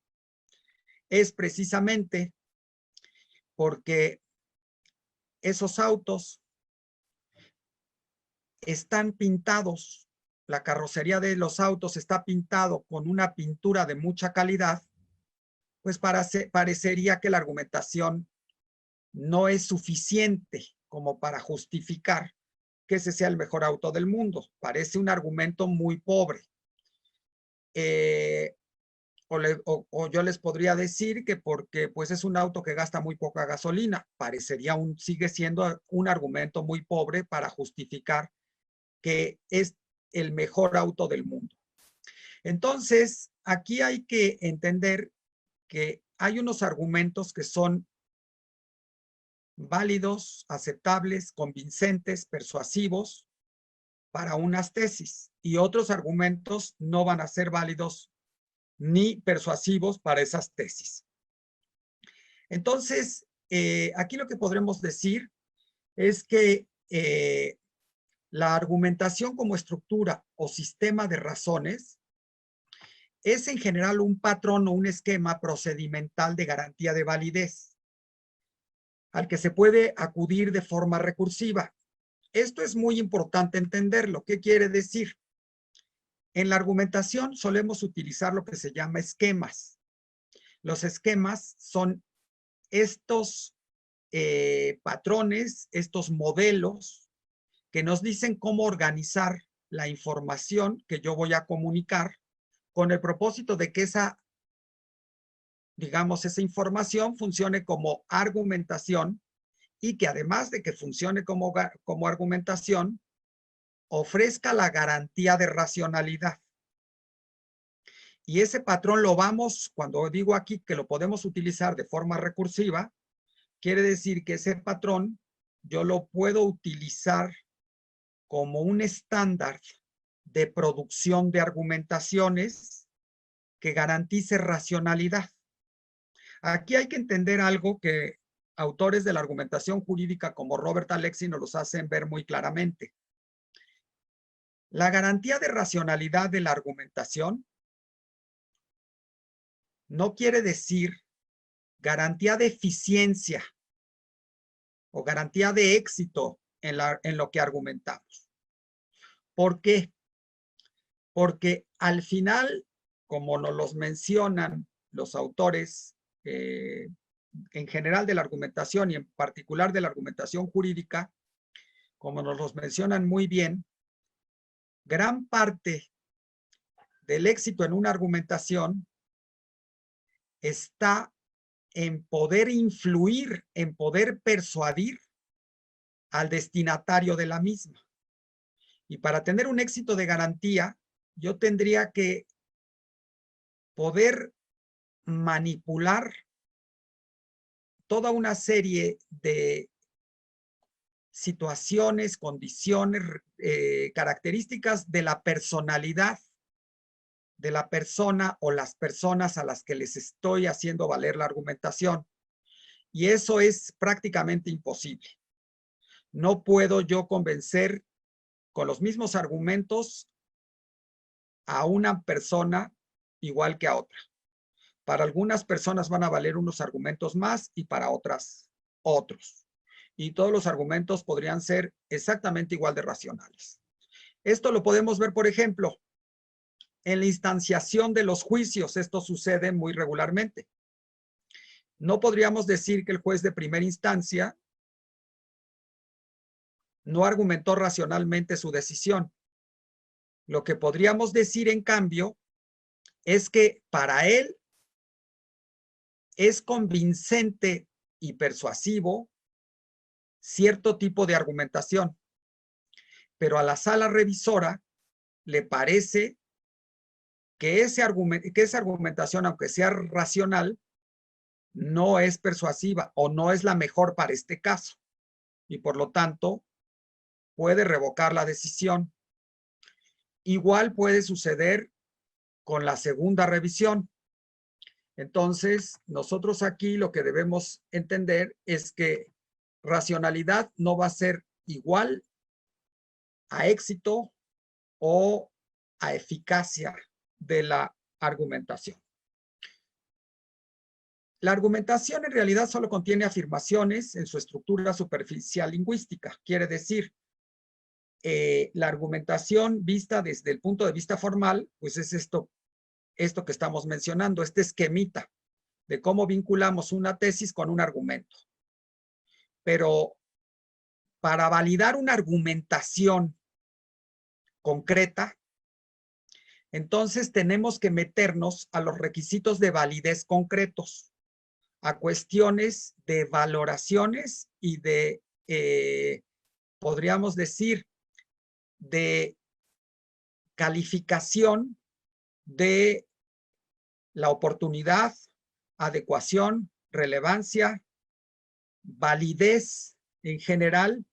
es precisamente porque esos autos están pintados la carrocería de los autos está pintado con una pintura de mucha calidad, pues parecería que la argumentación no es suficiente como para justificar que ese sea el mejor auto del mundo. Parece un argumento muy pobre. O yo les podría decir que porque pues es un auto que gasta muy poca gasolina, sigue siendo un argumento muy pobre para justificar que es el mejor auto del mundo. Entonces, aquí hay que entender que hay unos argumentos que son válidos, aceptables, convincentes, persuasivos para unas tesis, y otros argumentos no van a ser válidos ni persuasivos para esas tesis. Entonces, aquí lo que podremos decir es que la argumentación como estructura o sistema de razones es en general un patrón o un esquema procedimental de garantía de validez al que se puede acudir de forma recursiva. Esto es muy importante entenderlo. ¿Qué quiere decir? En la argumentación solemos utilizar lo que se llama esquemas. Los esquemas son estos patrones, estos modelos que nos dicen cómo organizar la información que yo voy a comunicar con el propósito de que esa información funcione como argumentación y que además de que funcione como argumentación, ofrezca la garantía de racionalidad. Y ese patrón cuando digo aquí que lo podemos utilizar de forma recursiva, quiere decir que ese patrón yo lo puedo utilizar como un estándar de producción de argumentaciones que garantice racionalidad. Aquí hay que entender algo que autores de la argumentación jurídica como Robert Alexy nos los hacen ver muy claramente. La garantía de racionalidad de la argumentación no quiere decir garantía de eficiencia o garantía de éxito en lo que argumentamos. ¿Por qué? Porque al final, como nos los mencionan los autores en general de la argumentación y en particular de la argumentación jurídica, como nos los mencionan muy bien, gran parte del éxito en una argumentación está en poder influir, en poder persuadir al destinatario de la misma. Y para tener un éxito de garantía, yo tendría que poder manipular toda una serie de situaciones, condiciones, características de la personalidad de la persona o las personas a las que les estoy haciendo valer la argumentación. Y eso es prácticamente imposible. No puedo yo convencer con los mismos argumentos a una persona igual que a otra. Para algunas personas van a valer unos argumentos más y para otras otros. Y todos los argumentos podrían ser exactamente igual de racionales. Esto lo podemos ver, por ejemplo, en la instanciación de los juicios. Esto sucede muy regularmente. No podríamos decir que el juez de primera instancia no argumentó racionalmente su decisión. Lo que podríamos decir, en cambio, es que para él es convincente y persuasivo cierto tipo de argumentación, pero a la sala revisora le parece que esa argumentación, aunque sea racional, no es persuasiva o no es la mejor para este caso, y por lo tanto puede revocar la decisión. Igual puede suceder con la segunda revisión. Entonces, nosotros aquí lo que debemos entender es que racionalidad no va a ser igual a éxito o a eficacia de la argumentación. La argumentación en realidad solo contiene afirmaciones en su estructura superficial lingüística. Quiere decir, la argumentación vista desde el punto de vista formal, pues es esto que estamos mencionando, este esquemita de cómo vinculamos una tesis con un argumento. Pero para validar una argumentación concreta, entonces tenemos que meternos a los requisitos de validez concretos, a cuestiones de valoraciones y de, podríamos decir, de calificación de la oportunidad, adecuación, relevancia, validez en general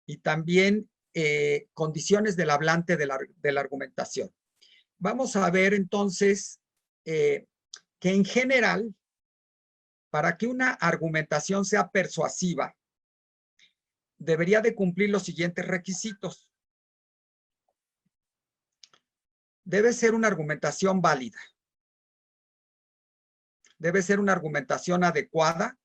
y también condiciones del hablante de la argumentación. Vamos a ver entonces que en general, para que una argumentación sea persuasiva, debería de cumplir los siguientes requisitos. Debe ser una argumentación válida. Debe ser una argumentación adecuada.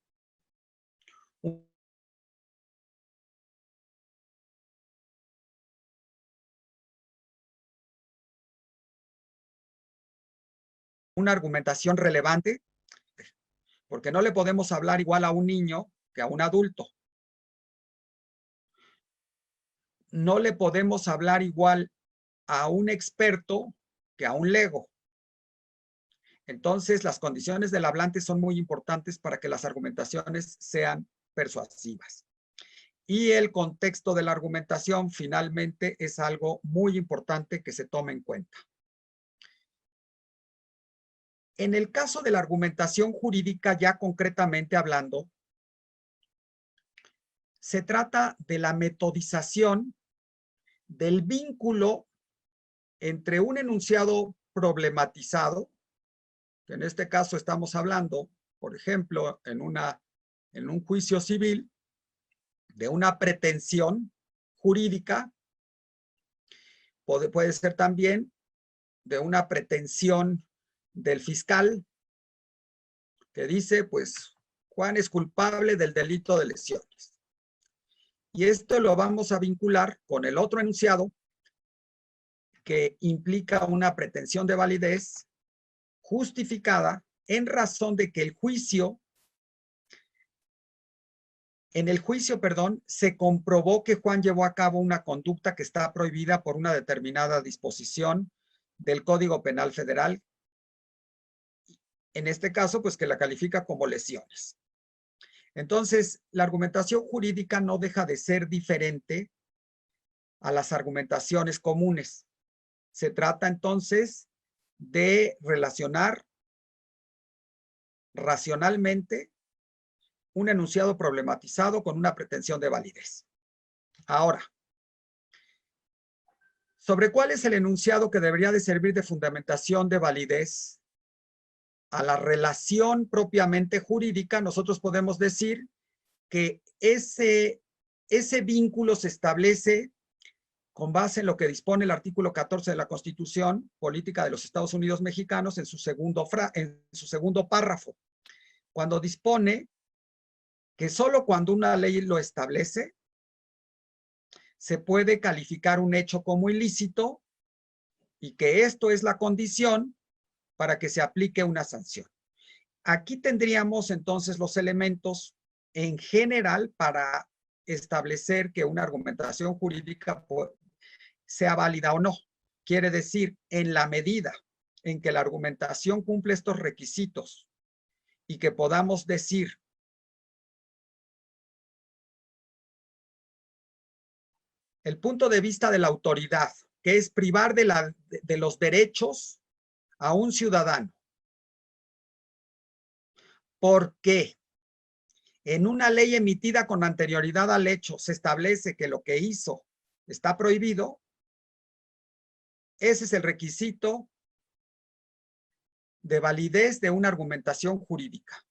Una argumentación relevante, porque no le podemos hablar igual a un niño que a un adulto. No le podemos hablar igual a un experto que a un lego. Entonces, las condiciones del hablante son muy importantes para que las argumentaciones sean persuasivas. Y el contexto de la argumentación, finalmente, es algo muy importante que se tome en cuenta. En el caso de la argumentación jurídica, ya concretamente hablando, se trata de la metodización del vínculo entre un enunciado problematizado, que en este caso estamos hablando, por ejemplo, en un juicio civil, de una pretensión jurídica, puede ser también de una pretensión del fiscal que dice, pues, Juan es culpable del delito de lesiones. Y esto lo vamos a vincular con el otro enunciado que implica una pretensión de validez justificada en razón de que en el juicio, se comprobó que Juan llevó a cabo una conducta que está prohibida por una determinada disposición del Código Penal Federal. En este caso, pues que la califica como lesiones. Entonces, la argumentación jurídica no deja de ser diferente a las argumentaciones comunes. Se trata entonces de relacionar racionalmente un enunciado problematizado con una pretensión de validez. Ahora, ¿sobre cuál es el enunciado que debería de servir de fundamentación de validez? A la relación propiamente jurídica, nosotros podemos decir que ese vínculo se establece con base en lo que dispone el artículo 14 de la Constitución Política de los Estados Unidos Mexicanos en su segundo párrafo, cuando dispone que solo cuando una ley lo establece, se puede calificar un hecho como ilícito y que esto es la condición para que se aplique una sanción. Aquí tendríamos entonces los elementos en general para establecer que una argumentación jurídica sea válida o no. Quiere decir, en la medida en que la argumentación cumple estos requisitos y que podamos decir el punto de vista de la autoridad, que es privar de los derechos a un ciudadano. ¿Por qué? En una ley emitida con anterioridad al hecho se establece que lo que hizo está prohibido. Ese es el requisito de validez de una argumentación jurídica.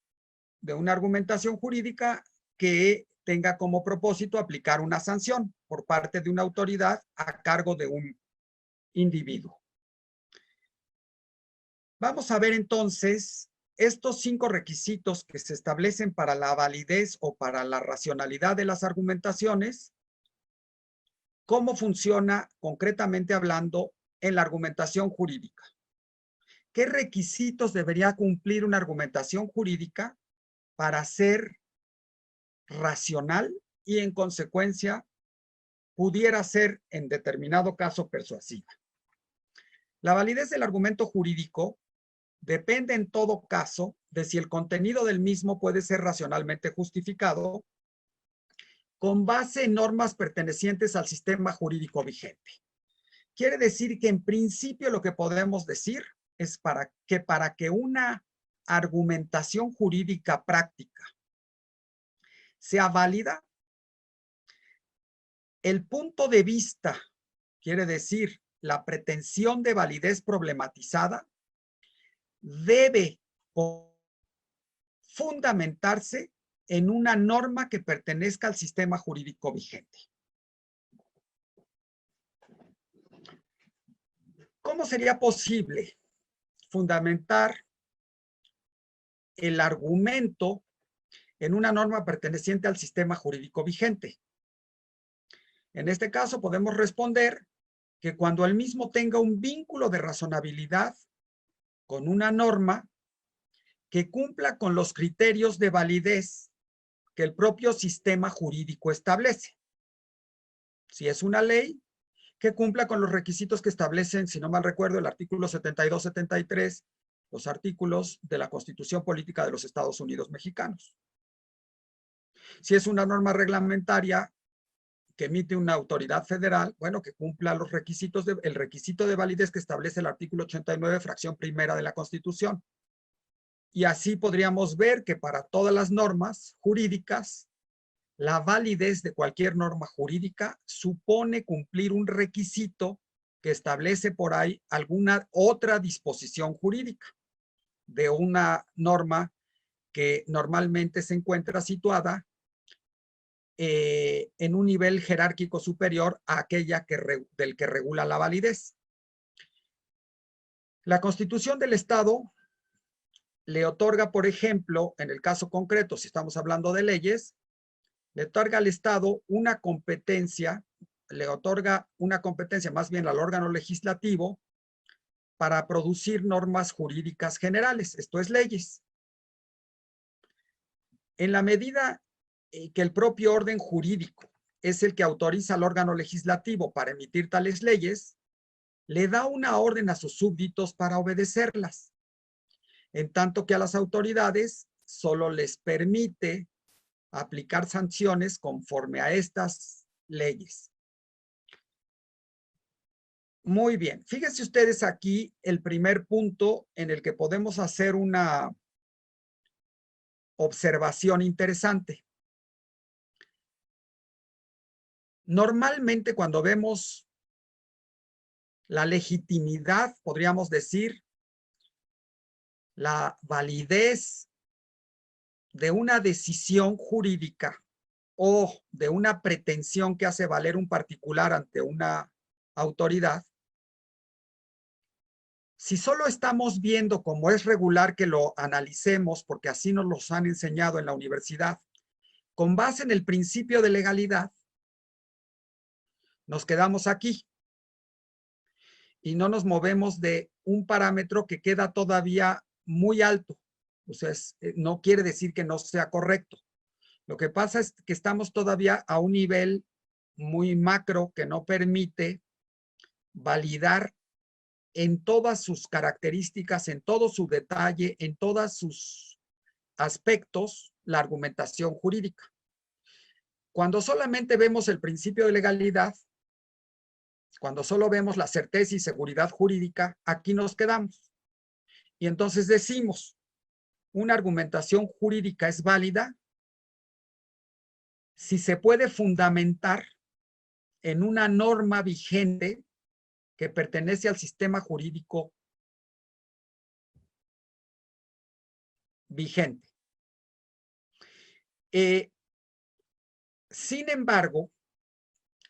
De una argumentación jurídica que tenga como propósito aplicar una sanción por parte de una autoridad a cargo de un individuo. Vamos a ver entonces estos 5 requisitos que se establecen para la validez o para la racionalidad de las argumentaciones cómo funciona concretamente hablando en la argumentación jurídica. ¿Qué requisitos debería cumplir una argumentación jurídica para ser racional y en consecuencia pudiera ser en determinado caso persuasiva? La validez del argumento jurídico depende en todo caso de si el contenido del mismo puede ser racionalmente justificado con base en normas pertenecientes al sistema jurídico vigente. Quiere decir que en principio lo que podemos decir es para que una argumentación jurídica práctica sea válida, el punto de vista, quiere decir la pretensión de validez problematizada, debe fundamentarse en una norma que pertenezca al sistema jurídico vigente. ¿Cómo sería posible fundamentar el argumento en una norma perteneciente al sistema jurídico vigente? En este caso podemos responder que cuando el mismo tenga un vínculo de razonabilidad con una norma que cumpla con los criterios de validez que el propio sistema jurídico establece. Si es una ley, que cumpla con los requisitos que establecen, si no mal recuerdo, el artículo 72-73, los artículos de la Constitución Política de los Estados Unidos Mexicanos. Si es una norma reglamentaria que emite una autoridad federal, bueno, que cumpla los requisitos, el requisito de validez que establece el artículo 89, fracción primera de la Constitución. Y así podríamos ver que para todas las normas jurídicas, la validez de cualquier norma jurídica supone cumplir un requisito que establece por ahí alguna otra disposición jurídica de una norma que normalmente se encuentra situada en un nivel jerárquico superior a aquella del que regula la validez. La Constitución del Estado le otorga, por ejemplo, en el caso concreto, si estamos hablando de leyes, le otorga al Estado una competencia, más bien al órgano legislativo, para producir normas jurídicas generales, esto es leyes. En la medida que el propio orden jurídico es el que autoriza al órgano legislativo para emitir tales leyes, le da una orden a sus súbditos para obedecerlas, en tanto que a las autoridades solo les permite aplicar sanciones conforme a estas leyes. Muy bien, fíjense ustedes aquí el primer punto en el que podemos hacer una observación interesante. Normalmente cuando vemos la legitimidad, podríamos decir, la validez de una decisión jurídica o de una pretensión que hace valer un particular ante una autoridad, si solo estamos viendo como es regular que lo analicemos, porque así nos los han enseñado en la universidad, con base en el principio de legalidad, nos quedamos aquí y no nos movemos de un parámetro que queda todavía muy alto. O sea, no quiere decir que no sea correcto. Lo que pasa es que estamos todavía a un nivel muy macro que no permite validar en todas sus características, en todo su detalle, en todos sus aspectos, la argumentación jurídica. Cuando solamente vemos el principio de legalidad, cuando solo vemos la certeza y seguridad jurídica, aquí nos quedamos. Y entonces decimos, una argumentación jurídica es válida si se puede fundamentar en una norma vigente que pertenece al sistema jurídico vigente. Sin embargo,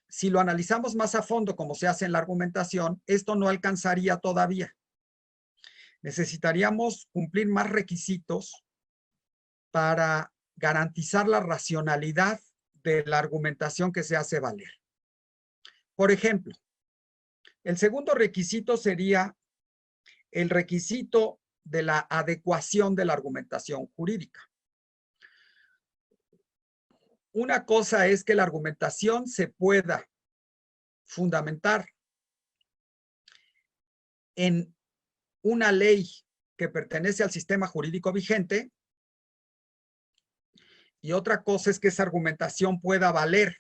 si lo analizamos más a fondo, como se hace en la argumentación, esto no alcanzaría todavía. Necesitaríamos cumplir más requisitos para garantizar la racionalidad de la argumentación que se hace valer. Por ejemplo, el segundo requisito sería el requisito de la adecuación de la argumentación jurídica. Una cosa es que la argumentación se pueda fundamentar en una ley que pertenece al sistema jurídico vigente, y otra cosa es que esa argumentación pueda valer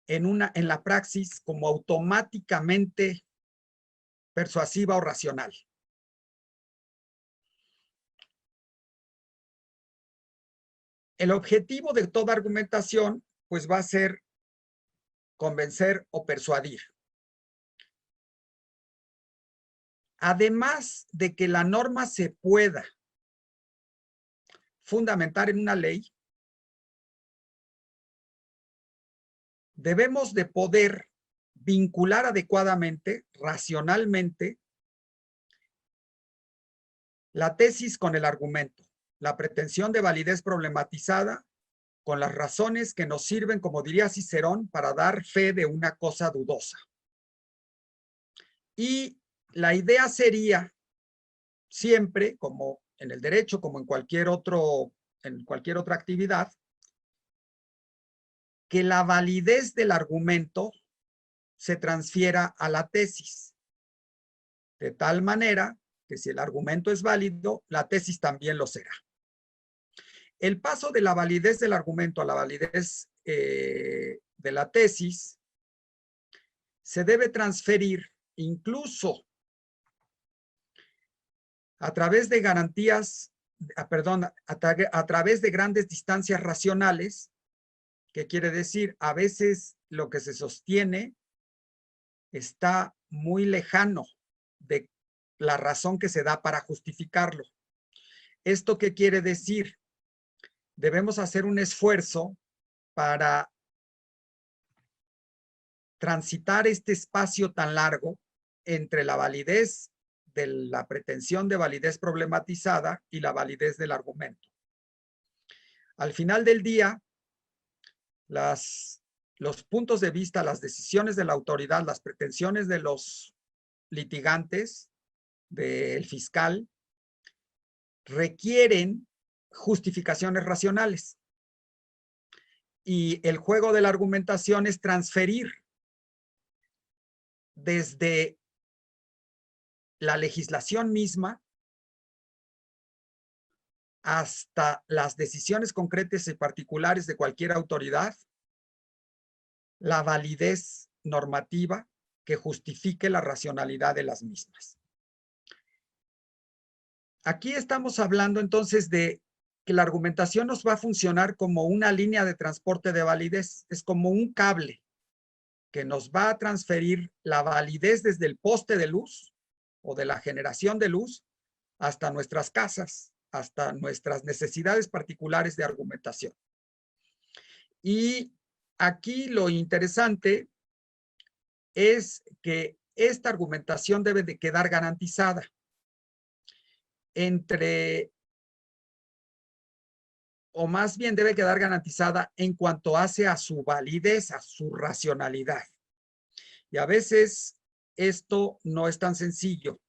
en la praxis como automáticamente persuasiva o racional. El objetivo de toda argumentación, pues, va a ser convencer o persuadir. Además de que la norma se pueda fundamentar en una ley, debemos de poder vincular adecuadamente, racionalmente, la tesis con el argumento, la pretensión de validez problematizada con las razones que nos sirven, como diría Cicerón, para dar fe de una cosa dudosa. Y la idea sería siempre, como en el derecho, como en cualquier otra actividad, que la validez del argumento se transfiera a la tesis, de tal manera que si el argumento es válido, la tesis también lo será. El paso de la validez del argumento a la validez de la tesis se debe transferir incluso a través de garantías, a través de grandes distancias racionales, que quiere decir, a veces lo que se sostiene está muy lejano de la razón que se da para justificarlo. ¿Esto qué quiere decir? Debemos hacer un esfuerzo para transitar este espacio tan largo entre la validez de la pretensión de validez problematizada y la validez del argumento. Al final del día, los puntos de vista, las decisiones de la autoridad, las pretensiones de los litigantes, del fiscal, requieren justificaciones racionales. Y el juego de la argumentación es transferir desde la legislación misma hasta las decisiones concretas y particulares de cualquier autoridad, la validez normativa que justifique la racionalidad de las mismas. Aquí estamos hablando entonces de que la argumentación nos va a funcionar como una línea de transporte de validez, es como un cable que nos va a transferir la validez desde el poste de luz o de la generación de luz hasta nuestras casas, hasta nuestras necesidades particulares de argumentación. Y aquí lo interesante es que esta argumentación debe de quedar garantizada o más bien debe quedar garantizada en cuanto hace a su validez, a su racionalidad. Y a veces esto no es tan sencillo.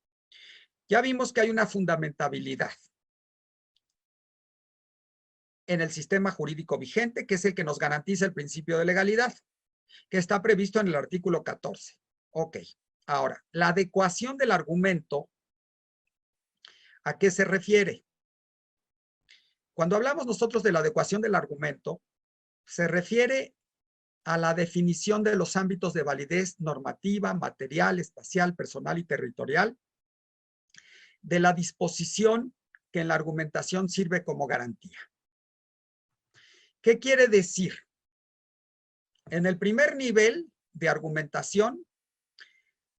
Ya vimos que hay una fundamentabilidad en el sistema jurídico vigente, que es el que nos garantiza el principio de legalidad, que está previsto en el artículo 14. Ok, ahora, la adecuación del argumento, ¿a qué se refiere? Cuando hablamos nosotros de la adecuación del argumento, se refiere a la definición de los ámbitos de validez normativa, material, espacial, personal y territorial, de la disposición que en la argumentación sirve como garantía. ¿Qué quiere decir? En el primer nivel de argumentación,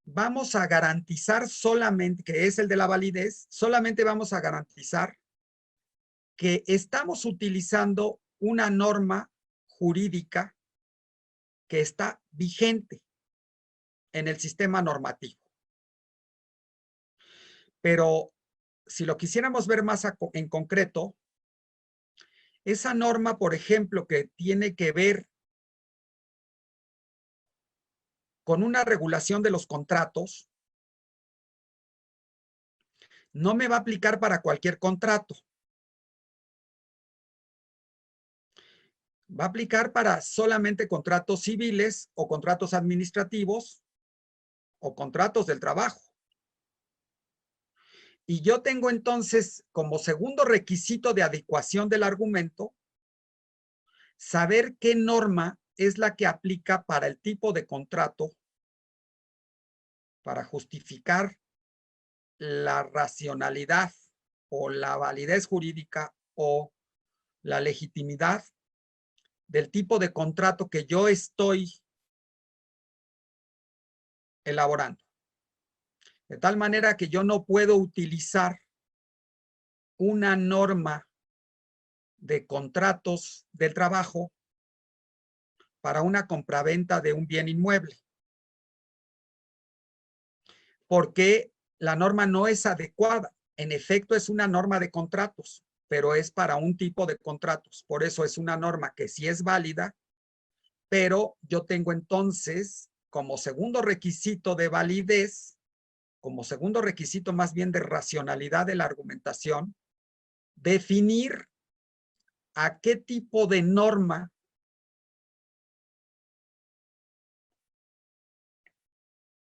vamos a garantizar solamente, que es el de la validez, solamente vamos a garantizar que estamos utilizando una norma jurídica que está vigente en el sistema normativo. Pero si lo quisiéramos ver más en concreto, esa norma, por ejemplo, que tiene que ver con una regulación de los contratos, no me va a aplicar para cualquier contrato. Va a aplicar para solamente contratos civiles o contratos administrativos o contratos del trabajo. Y yo tengo entonces como segundo requisito de adecuación del argumento, saber qué norma es la que aplica para el tipo de contrato para justificar la racionalidad o la validez jurídica o la legitimidad del tipo de contrato que yo estoy elaborando. De tal manera que yo no puedo utilizar una norma de contratos del trabajo para una compraventa de un bien inmueble, porque la norma no es adecuada. En efecto, es una norma de contratos, pero es para un tipo de contratos. Por eso es una norma que sí es válida, pero yo tengo entonces como segundo requisito de validez, como segundo requisito más bien de racionalidad de la argumentación, definir a qué tipo de norma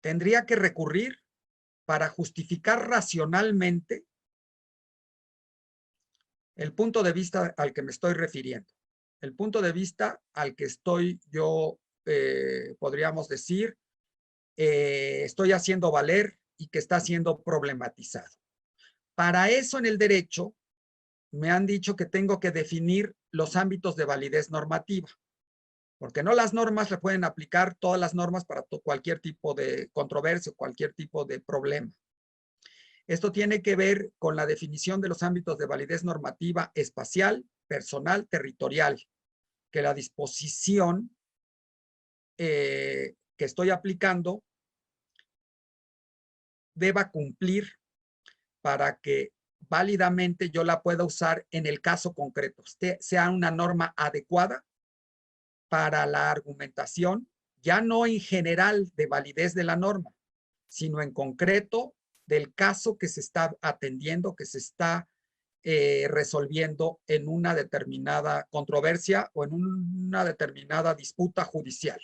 tendría que recurrir para justificar racionalmente el punto de vista al que me estoy refiriendo. El punto de vista al que estoy yo, podríamos decir, estoy haciendo valer y que está siendo problematizado. Para eso en el derecho me han dicho que tengo que definir los ámbitos de validez normativa, porque no las normas le pueden aplicar todas las normas para cualquier tipo de controversia, cualquier tipo de problema. Esto tiene que ver con la definición de los ámbitos de validez normativa espacial, personal, territorial, que la disposición que estoy aplicando deba cumplir para que válidamente yo la pueda usar en el caso concreto, sea una norma adecuada para la argumentación, ya no en general de validez de la norma, sino en concreto del caso que se está atendiendo, que se está resolviendo en una determinada controversia o en una determinada disputa judicial.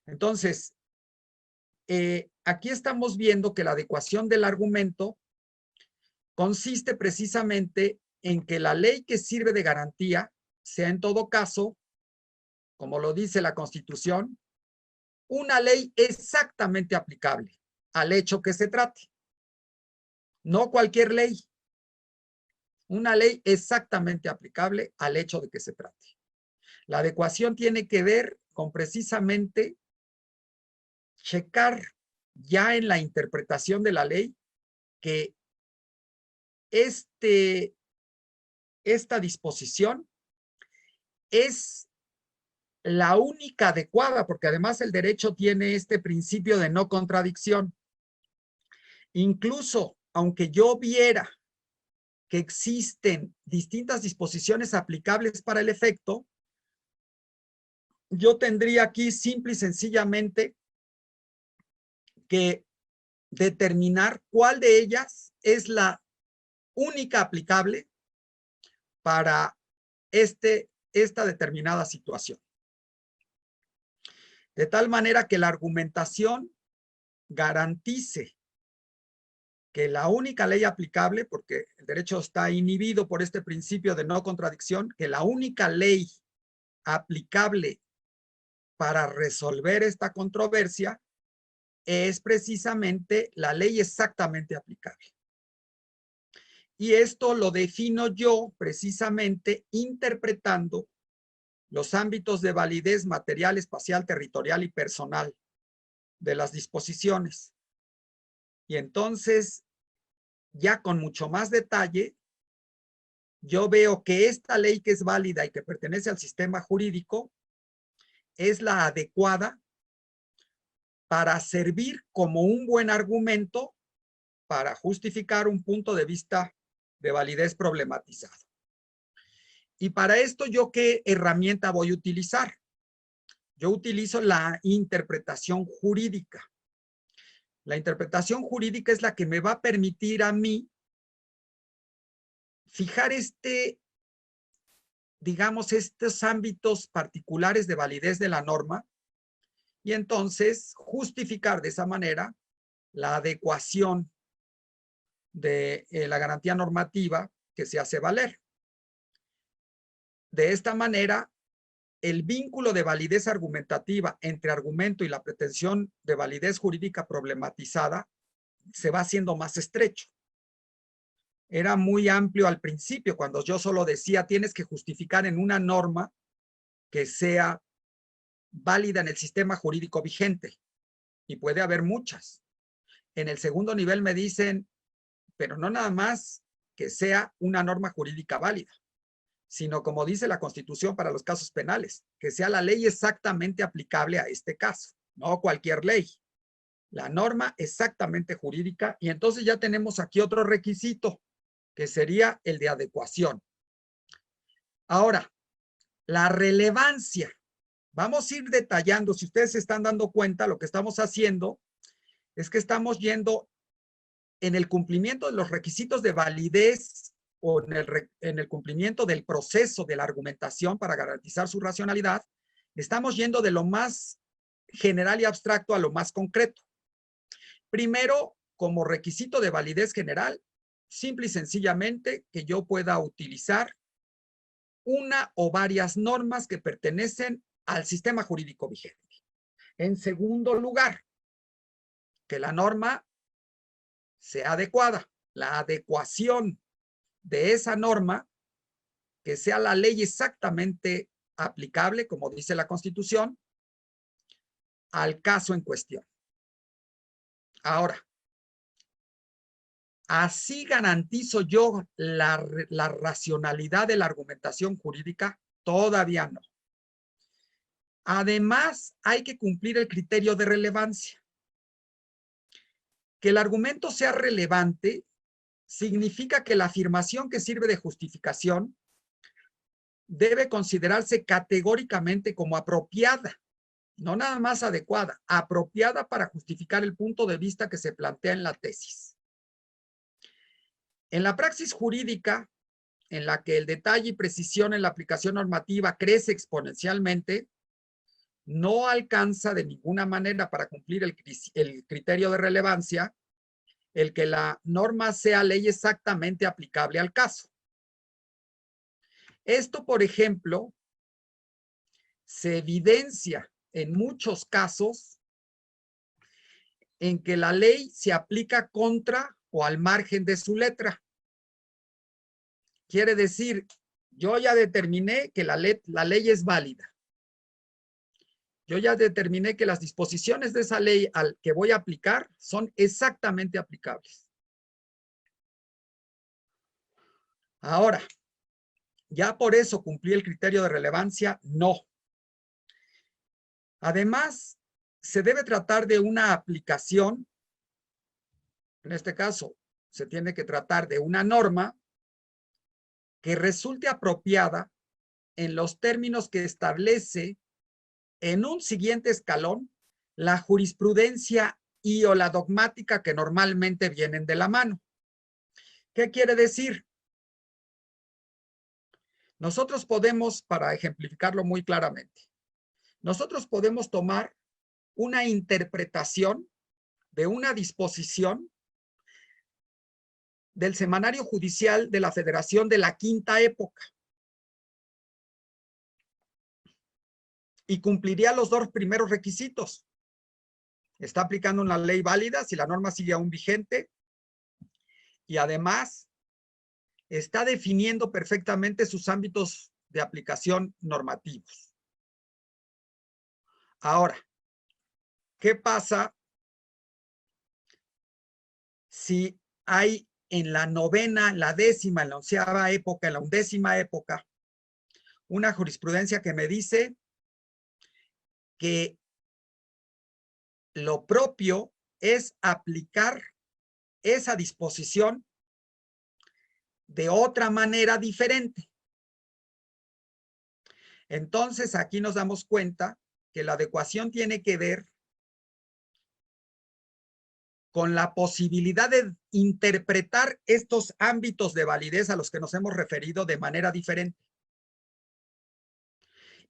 Entonces, aquí estamos viendo que la adecuación del argumento consiste precisamente en que la ley que sirve de garantía sea en todo caso, como lo dice la Constitución, una ley exactamente aplicable al hecho que se trate. No cualquier ley. Una ley exactamente aplicable al hecho de que se trate. La adecuación tiene que ver con precisamente checar ya en la interpretación de la ley que esta disposición es la única adecuada, porque además el derecho tiene este principio de no contradicción. Incluso, aunque yo viera que existen distintas disposiciones aplicables para el efecto, yo tendría aquí simple y sencillamente que determinar cuál de ellas es la única aplicable para esta determinada situación. De tal manera que la argumentación garantice que la única ley aplicable, porque el derecho está inhibido por este principio de no contradicción, que la única ley aplicable para resolver esta controversia es precisamente la ley exactamente aplicable. Y esto lo defino yo precisamente interpretando los ámbitos de validez material, espacial, territorial y personal de las disposiciones. Y entonces, ya con mucho más detalle, yo veo que esta ley que es válida y que pertenece al sistema jurídico es la adecuada para servir como un buen argumento para justificar un punto de vista de validez problematizado. Y para esto, ¿yo qué herramienta voy a utilizar? yo utilizo la interpretación jurídica. La interpretación jurídica es la que me va a permitir a mí fijar digamos, estos ámbitos particulares de validez de la norma y entonces justificar de esa manera la adecuación de la garantía normativa que se hace valer. De esta manera, el vínculo de validez argumentativa entre argumento y la pretensión de validez jurídica problematizada se va haciendo más estrecho. Era muy amplio al principio, cuando yo solo decía, tienes que justificar en una norma que sea válida en el sistema jurídico vigente. Y puede haber muchas. En el segundo nivel me dicen, pero no nada más que sea una norma jurídica válida, sino como dice la Constitución para los casos penales, que sea la ley exactamente aplicable a este caso, no cualquier ley. La norma exactamente jurídica, y entonces ya tenemos aquí otro requisito, que sería el de adecuación. Ahora, la relevancia. Vamos a ir detallando, si ustedes se están dando cuenta, lo que estamos haciendo es que estamos yendo en el cumplimiento de los requisitos de validez o en el cumplimiento del proceso de la argumentación para garantizar su racionalidad, estamos yendo de lo más general y abstracto a lo más concreto. Primero, como requisito de validez general, simple y sencillamente que yo pueda utilizar una o varias normas que pertenecen al sistema jurídico vigente. En segundo lugar, que la norma sea adecuada. La adecuación de esa norma, que sea la ley exactamente aplicable, como dice la Constitución, al caso en cuestión. Ahora, ¿así garantizo yo la racionalidad de la argumentación jurídica? Todavía no. Además, hay que cumplir el criterio de relevancia. Que el argumento sea relevante significa que la afirmación que sirve de justificación debe considerarse categóricamente como apropiada, no nada más adecuada, apropiada para justificar el punto de vista que se plantea en la tesis. En la praxis jurídica, en la que el detalle y precisión en la aplicación normativa crece exponencialmente, no alcanza de ninguna manera para cumplir el criterio de relevancia el que la norma sea ley exactamente aplicable al caso. Esto, por ejemplo, se evidencia en muchos casos en que la ley se aplica contra o al margen de su letra. Quiere decir, yo ya determiné que la ley es válida. Yo ya determiné que las disposiciones de esa ley al que voy a aplicar son exactamente aplicables. Ahora, ¿ya por eso cumplí el criterio de relevancia? No. Además, se debe tratar de una aplicación, en este caso, se tiene que tratar de una norma que resulte apropiada en los términos que establece en un siguiente escalón la jurisprudencia y o la dogmática que normalmente vienen de la mano. ¿Qué quiere decir? Nosotros podemos, para ejemplificarlo muy claramente, nosotros podemos tomar una interpretación de una disposición del Semanario Judicial de la Federación de la Quinta Época y cumpliría los dos primeros requisitos. Está aplicando una ley válida si la norma sigue aún vigente y además está definiendo perfectamente sus ámbitos de aplicación normativos. Ahora, ¿qué pasa si hay en la novena, en la décima, en la onceava época, en la undécima época, una jurisprudencia que me dice que lo propio es aplicar esa disposición de otra manera diferente? Entonces, aquí nos damos cuenta que la adecuación tiene que ver con la posibilidad de interpretar estos ámbitos de validez a los que nos hemos referido de manera diferente.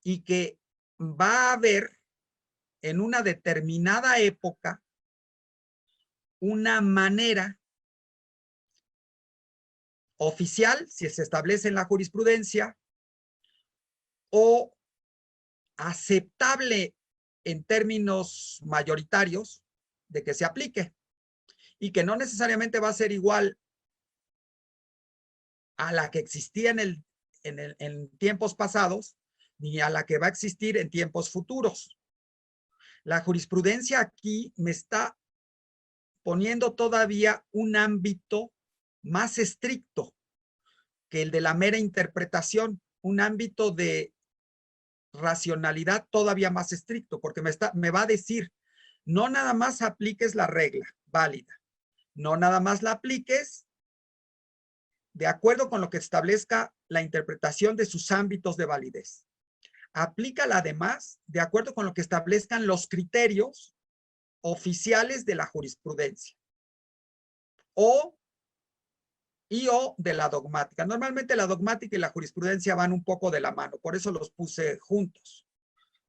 Y que va a haber en una determinada época una manera oficial, si se establece en la jurisprudencia, o aceptable en términos mayoritarios de que se aplique, y que no necesariamente va a ser igual a la que existía en tiempos pasados, ni a la que va a existir en tiempos futuros. La jurisprudencia aquí me está poniendo todavía un ámbito más estricto que el de la mera interpretación, un ámbito de racionalidad todavía más estricto, porque me va a decir, no nada más apliques la regla válida, no nada más la apliques de acuerdo con lo que establezca la interpretación de sus ámbitos de validez. Aplícala además de acuerdo con lo que establezcan los criterios oficiales de la jurisprudencia o de la dogmática. Normalmente la dogmática y la jurisprudencia van un poco de la mano, por eso los puse juntos,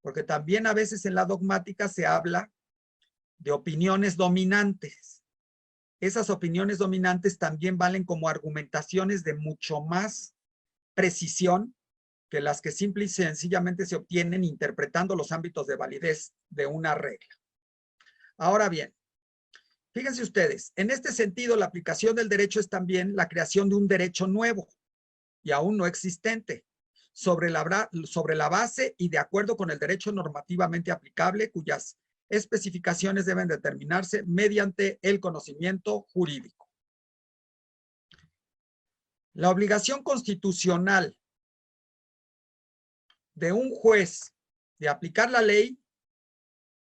porque también a veces en la dogmática se habla de opiniones dominantes. Esas opiniones dominantes también valen como argumentaciones de mucho más precisión que las que simple y sencillamente se obtienen interpretando los ámbitos de validez de una regla. Ahora bien, fíjense ustedes, en este sentido la aplicación del derecho es también la creación de un derecho nuevo y aún no existente, sobre la base y de acuerdo con el derecho normativamente aplicable, cuyas especificaciones deben determinarse mediante el conocimiento jurídico. La obligación constitucional de un juez de aplicar la ley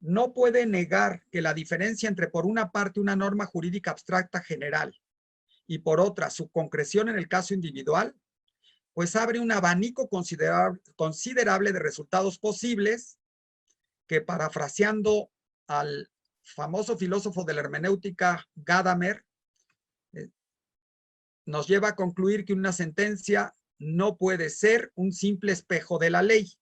no puede negar que la diferencia entre, por una parte, una norma jurídica abstracta general y por otra, su concreción en el caso individual, pues abre un abanico considerable de resultados posibles que, parafraseando al famoso filósofo de la hermenéutica Gadamer, nos lleva a concluir que una sentencia no puede ser un simple espejo de la ley.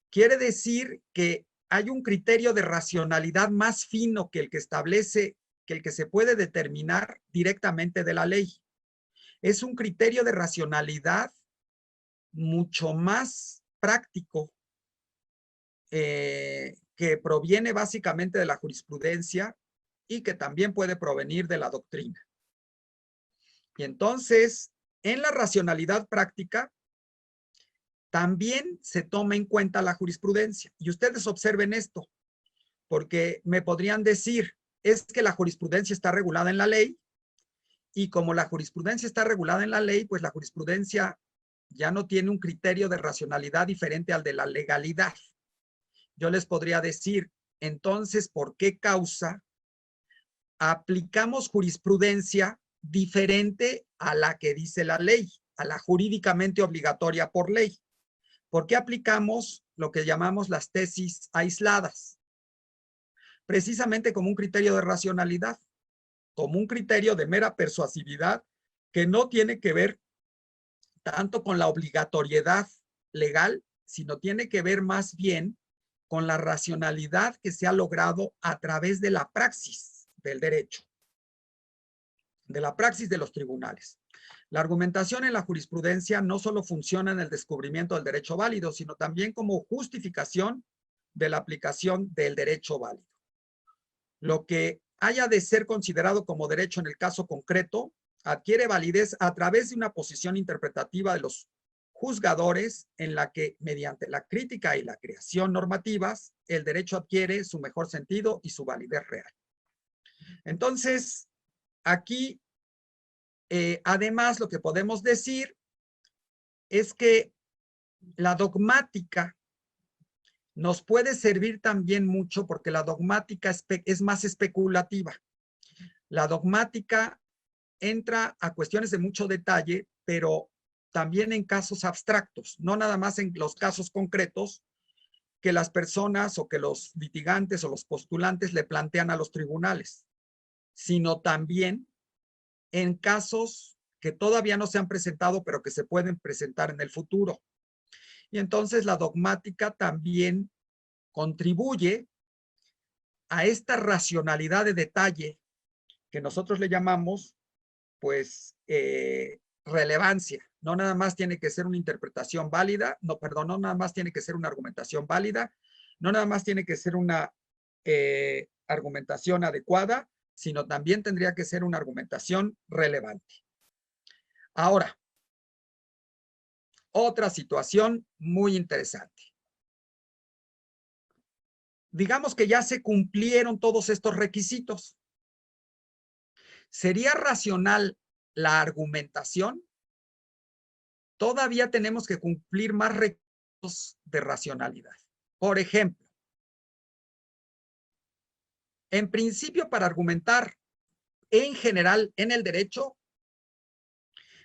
Quiere decir que hay un criterio de racionalidad más fino que el que establece, que el que se puede determinar directamente de la ley. Es un criterio de racionalidad mucho más práctico, que proviene básicamente de la jurisprudencia y que también puede provenir de la doctrina. Y entonces, en la racionalidad práctica, también se toma en cuenta la jurisprudencia. Y ustedes observen esto, porque me podrían decir, es que la jurisprudencia está regulada en la ley, y como la jurisprudencia está regulada en la ley, pues la jurisprudencia ya no tiene un criterio de racionalidad diferente al de la legalidad. Yo les podría decir, entonces, ¿por qué causa aplicamos jurisprudencia diferente a la que dice la ley, a la jurídicamente obligatoria por ley? ¿Por qué aplicamos lo que llamamos las tesis aisladas? Precisamente como un criterio de racionalidad, como un criterio de mera persuasividad que no tiene que ver tanto con la obligatoriedad legal, sino tiene que ver más bien con la racionalidad que se ha logrado a través de la praxis del derecho, de la praxis de los tribunales. La argumentación en la jurisprudencia no solo funciona en el descubrimiento del derecho válido, sino también como justificación de la aplicación del derecho válido. Lo que haya de ser considerado como derecho en el caso concreto adquiere validez a través de una posición interpretativa de los juzgadores en la que, mediante la crítica y la creación normativas, el derecho adquiere su mejor sentido y su validez real. Entonces, aquí, además, lo que podemos decir es que la dogmática nos puede servir también mucho porque la dogmática es más especulativa. La dogmática entra a cuestiones de mucho detalle, pero también en casos abstractos, no nada más en los casos concretos, que las personas o que los litigantes o los postulantes le plantean a los tribunales, sino también en casos que todavía no se han presentado, pero que se pueden presentar en el futuro. Y entonces la dogmática también contribuye a esta racionalidad de detalle que nosotros le llamamos, pues, relevancia. No nada más tiene que ser una interpretación válida, no, perdón, no nada más tiene que ser una argumentación válida, no nada más tiene que ser una argumentación adecuada, sino también tendría que ser una argumentación relevante. Ahora, otra situación muy interesante. Digamos que ya se cumplieron todos estos requisitos. ¿Sería racional la argumentación? Todavía tenemos que cumplir más requisitos de racionalidad. Por ejemplo, en principio, para argumentar en general en el derecho,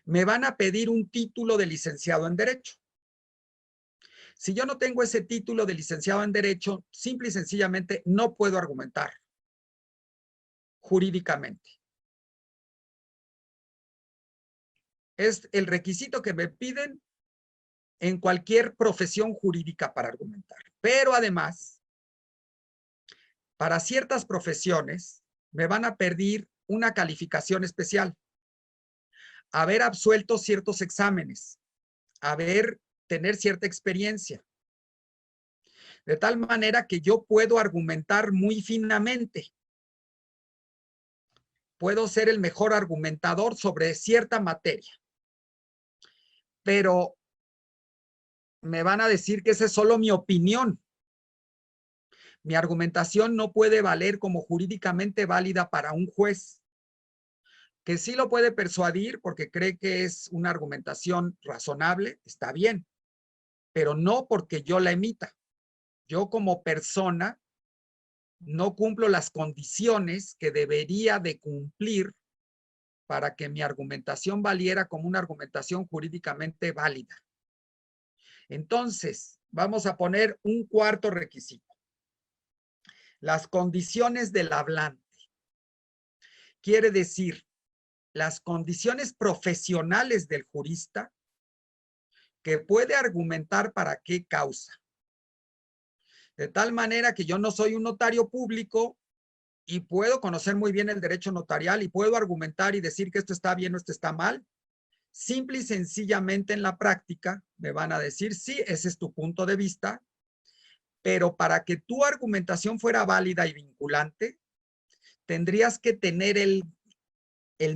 me van a pedir un título de licenciado en Derecho. Si yo no tengo ese título de licenciado en Derecho, simple y sencillamente no puedo argumentar jurídicamente. Es el requisito que me piden en cualquier profesión jurídica para argumentar. Pero además, para ciertas profesiones, me van a pedir una calificación especial, haber absuelto ciertos exámenes, tener cierta experiencia, de tal manera que yo puedo argumentar muy finamente. Puedo ser el mejor argumentador sobre cierta materia, pero me van a decir que esa es solo mi opinión. Mi argumentación no puede valer como jurídicamente válida para un juez, que sí lo puede persuadir porque cree que es una argumentación razonable, está bien, pero no porque yo la emita. Yo como persona no cumplo las condiciones que debería de cumplir para que mi argumentación valiera como una argumentación jurídicamente válida. Entonces, vamos a poner un cuarto requisito. Las condiciones del hablante. Quiere decir, las condiciones profesionales del jurista que puede argumentar para qué causa. De tal manera que yo no soy un notario público y puedo conocer muy bien el derecho notarial y puedo argumentar y decir que esto está bien o esto está mal. Simple y sencillamente en la práctica me van a decir, sí, ese es tu punto de vista, pero para que tu argumentación fuera válida y vinculante, tendrías que tener el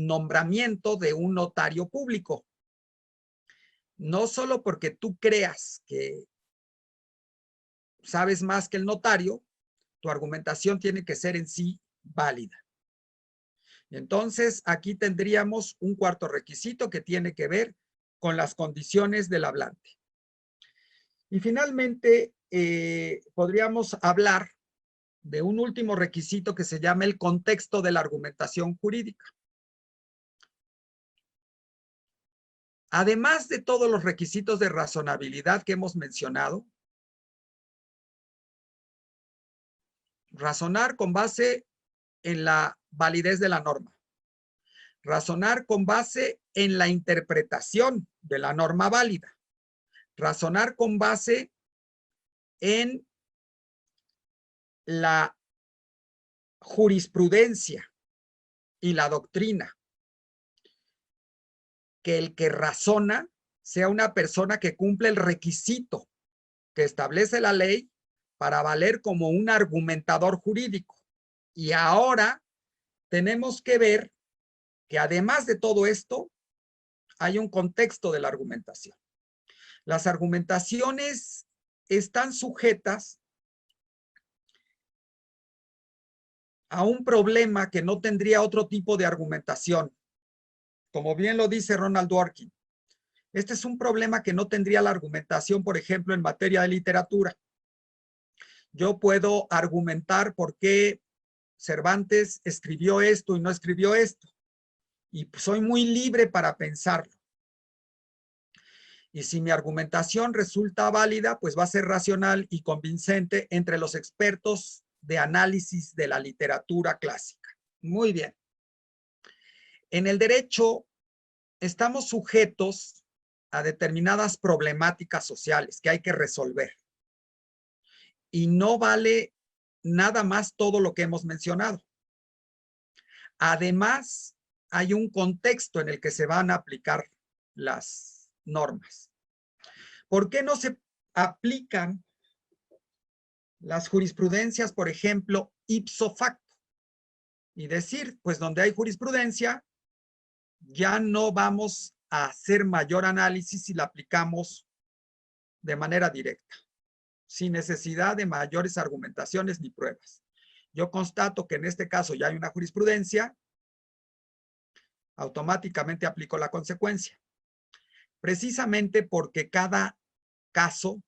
nombramiento de un notario público. No solo porque tú creas que sabes más que el notario, tu argumentación tiene que ser en sí válida. Entonces, aquí tendríamos un cuarto requisito que tiene que ver con las condiciones del hablante. Y finalmente, podríamos hablar de un último requisito que se llama el contexto de la argumentación jurídica. Además de todos los requisitos de razonabilidad que hemos mencionado, razonar con base en la validez de la norma, razonar con base en la interpretación de la norma válida, razonar con base en la jurisprudencia y la doctrina, que el que razona sea una persona que cumple el requisito que establece la ley para valer como un argumentador jurídico. Y ahora tenemos que ver que además de todo esto, hay un contexto de la argumentación. Las argumentaciones están sujetas a un problema que no tendría otro tipo de argumentación. Como bien lo dice Ronald Dworkin, este es un problema que no tendría la argumentación, por ejemplo, en materia de literatura. Yo puedo argumentar por qué Cervantes escribió esto y no escribió esto. Y soy muy libre para pensarlo. Y si mi argumentación resulta válida, pues va a ser racional y convincente entre los expertos de análisis de la literatura clásica. Muy bien. En el derecho estamos sujetos a determinadas problemáticas sociales que hay que resolver. Y no vale nada más todo lo que hemos mencionado. Además, hay un contexto en el que se van a aplicar las normas. ¿Por qué no se aplican las jurisprudencias, por ejemplo, ipso facto? Y decir, pues donde hay jurisprudencia, ya no vamos a hacer mayor análisis si la aplicamos de manera directa, sin necesidad de mayores argumentaciones ni pruebas. Yo constato que en este caso ya hay una jurisprudencia, automáticamente aplico la consecuencia. Precisamente porque cada caso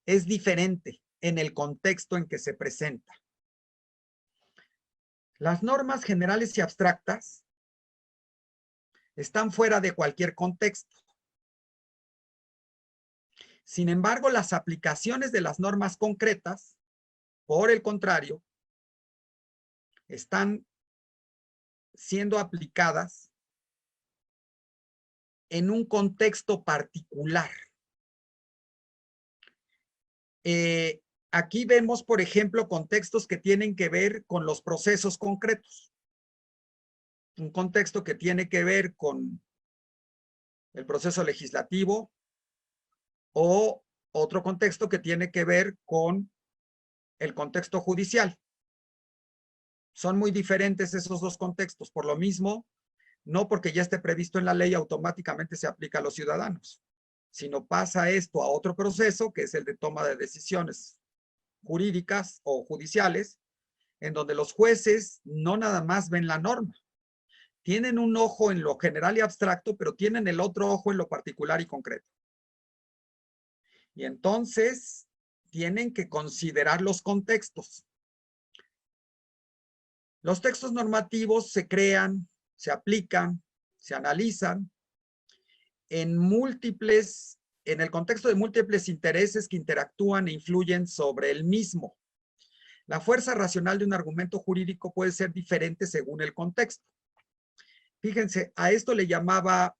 es diferente en el contexto en que se presenta. Las normas generales y abstractas están fuera de cualquier contexto. Sin embargo, las aplicaciones de las normas concretas, por el contrario, están siendo aplicadas en un contexto particular. Aquí vemos, por ejemplo, contextos que tienen que ver con los procesos concretos. Un contexto que tiene que ver con el proceso legislativo o otro contexto que tiene que ver con el contexto judicial. Son muy diferentes esos dos contextos. Por lo mismo, no porque ya esté previsto en la ley automáticamente se aplica a los ciudadanos, sino pasa esto a otro proceso que es el de toma de decisiones jurídicas o judiciales, en donde los jueces no nada más ven la norma. Tienen un ojo en lo general y abstracto, pero tienen el otro ojo en lo particular y concreto. Y entonces tienen que considerar los contextos. Los textos normativos se crean, se aplican, se analizan en el contexto de múltiples intereses que interactúan e influyen sobre el mismo. La fuerza racional de un argumento jurídico puede ser diferente según el contexto. Fíjense, a esto le llamaba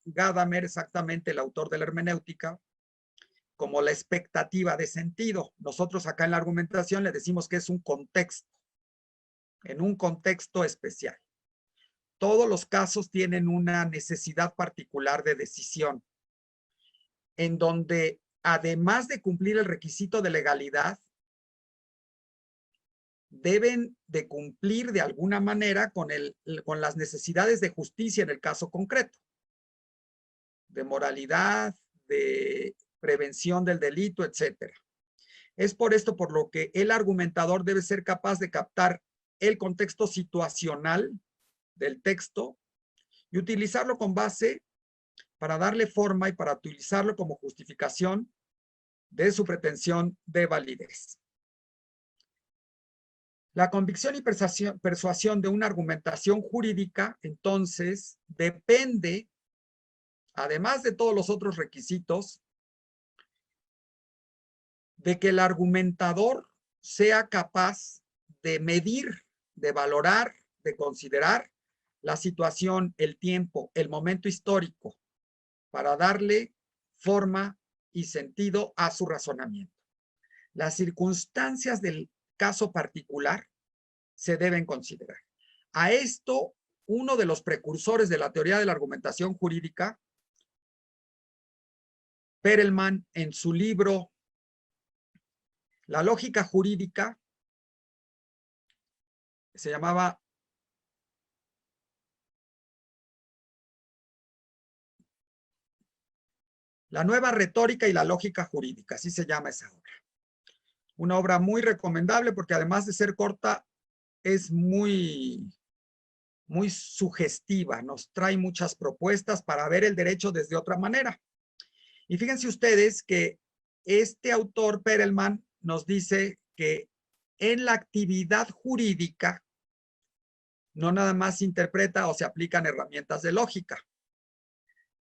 Gadamer, exactamente el autor de la hermenéutica, como la expectativa de sentido. Nosotros acá en la argumentación le decimos que es un contexto, en un contexto especial. Todos los casos tienen una necesidad particular de decisión, en donde además de cumplir el requisito de legalidad, deben de cumplir de alguna manera con las necesidades de justicia en el caso concreto, de moralidad, de prevención del delito, etc. Es por esto por lo que el argumentador debe ser capaz de captar el contexto situacional del texto y utilizarlo con base para darle forma y para utilizarlo como justificación de su pretensión de validez. La convicción y persuasión de una argumentación jurídica, entonces, depende, además de todos los otros requisitos, de que el argumentador sea capaz de medir, de valorar, de considerar la situación, el tiempo, el momento histórico, para darle forma y sentido a su razonamiento. Las circunstancias del caso particular se deben considerar. A esto, uno de los precursores de la teoría de la argumentación jurídica, Perelman, en su libro La lógica jurídica, se llamaba La nueva retórica y la lógica jurídica, así se llama esa obra. Una obra muy recomendable porque además de ser corta, es muy sugestiva, nos trae muchas propuestas para ver el derecho desde otra manera. Y fíjense ustedes que este autor, Perelman, nos dice que en la actividad jurídica no nada más se interpreta o se aplican herramientas de lógica.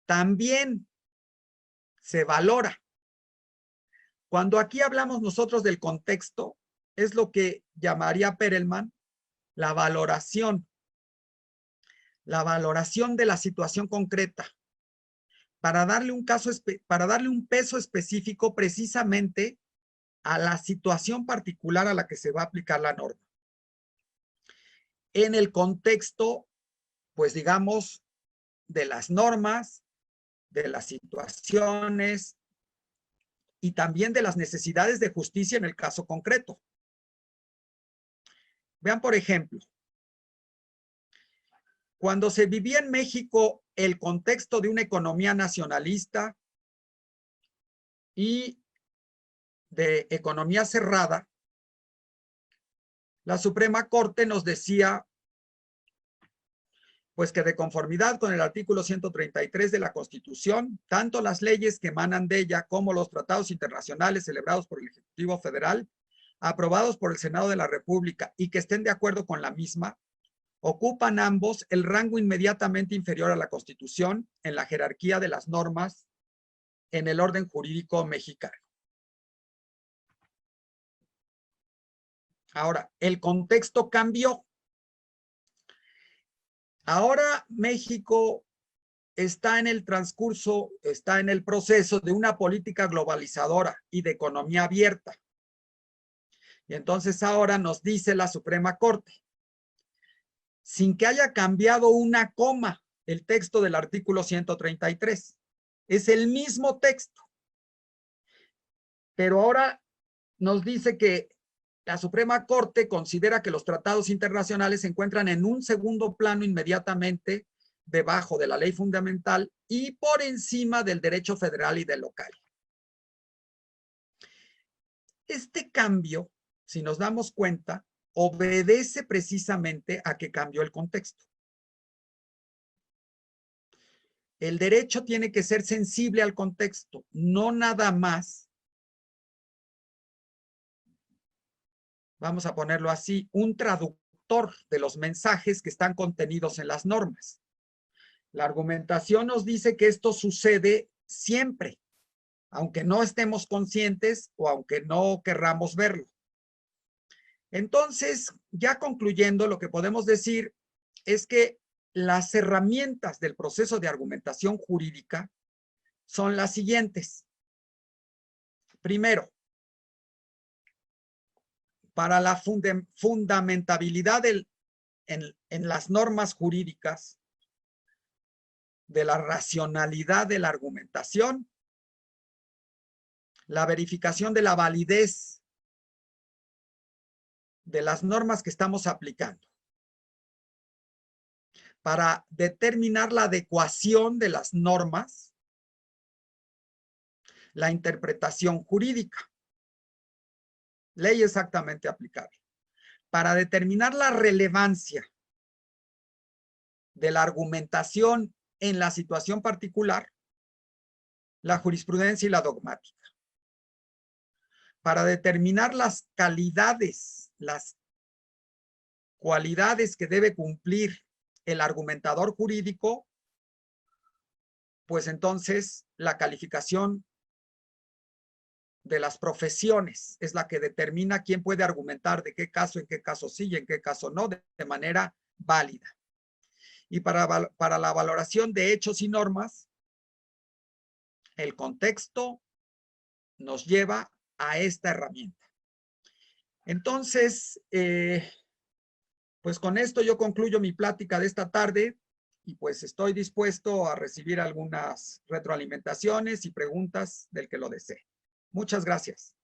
También se valora. Cuando aquí hablamos nosotros del contexto, es lo que llamaría Perelman la valoración de la situación concreta, para darle un peso específico precisamente a la situación particular a la que se va a aplicar la norma. En el contexto, pues digamos, de las normas, de las situaciones y también de las necesidades de justicia en el caso concreto. Vean, por ejemplo, cuando se vivía en México el contexto de una economía nacionalista y de economía cerrada, la Suprema Corte nos decía pues que de conformidad con el artículo 133 de la Constitución, tanto las leyes que emanan de ella como los tratados internacionales celebrados por el Ejecutivo Federal, aprobados por el Senado de la República y que estén de acuerdo con la misma, ocupan ambos el rango inmediatamente inferior a la Constitución en la jerarquía de las normas en el orden jurídico mexicano. Ahora, el contexto cambió. Ahora México está en el transcurso, está en el proceso de una política globalizadora y de economía abierta. Y entonces ahora nos dice la Suprema Corte, sin que haya cambiado una coma el texto del artículo 133. Es el mismo texto. Pero ahora nos dice que la Suprema Corte considera que los tratados internacionales se encuentran en un segundo plano inmediatamente debajo de la ley fundamental y por encima del derecho federal y del local. Este cambio, si nos damos cuenta, obedece precisamente a que cambió el contexto. El derecho tiene que ser sensible al contexto, no nada más, vamos a ponerlo así, un traductor de los mensajes que están contenidos en las normas. La argumentación nos dice que esto sucede siempre, aunque no estemos conscientes o aunque no querramos verlo. Entonces, ya concluyendo, lo que podemos decir es que las herramientas del proceso de argumentación jurídica son las siguientes. Primero, para la fundamentabilidad en las normas jurídicas, de la racionalidad de la argumentación, la verificación de la validez de las normas que estamos aplicando, para determinar la adecuación de las normas, la interpretación jurídica, ley exactamente aplicable, para determinar la relevancia de la argumentación en la situación particular, la jurisprudencia y la dogmática, para determinar las cualidades que debe cumplir el argumentador jurídico, pues entonces la calificación de las profesiones es la que determina quién puede argumentar de qué caso, en qué caso sí y en qué caso no, de manera válida. Y para la valoración de hechos y normas, el contexto nos lleva a esta herramienta. Entonces, pues con esto yo concluyo mi plática de esta tarde y pues estoy dispuesto a recibir algunas retroalimentaciones y preguntas del que lo desee. Muchas gracias.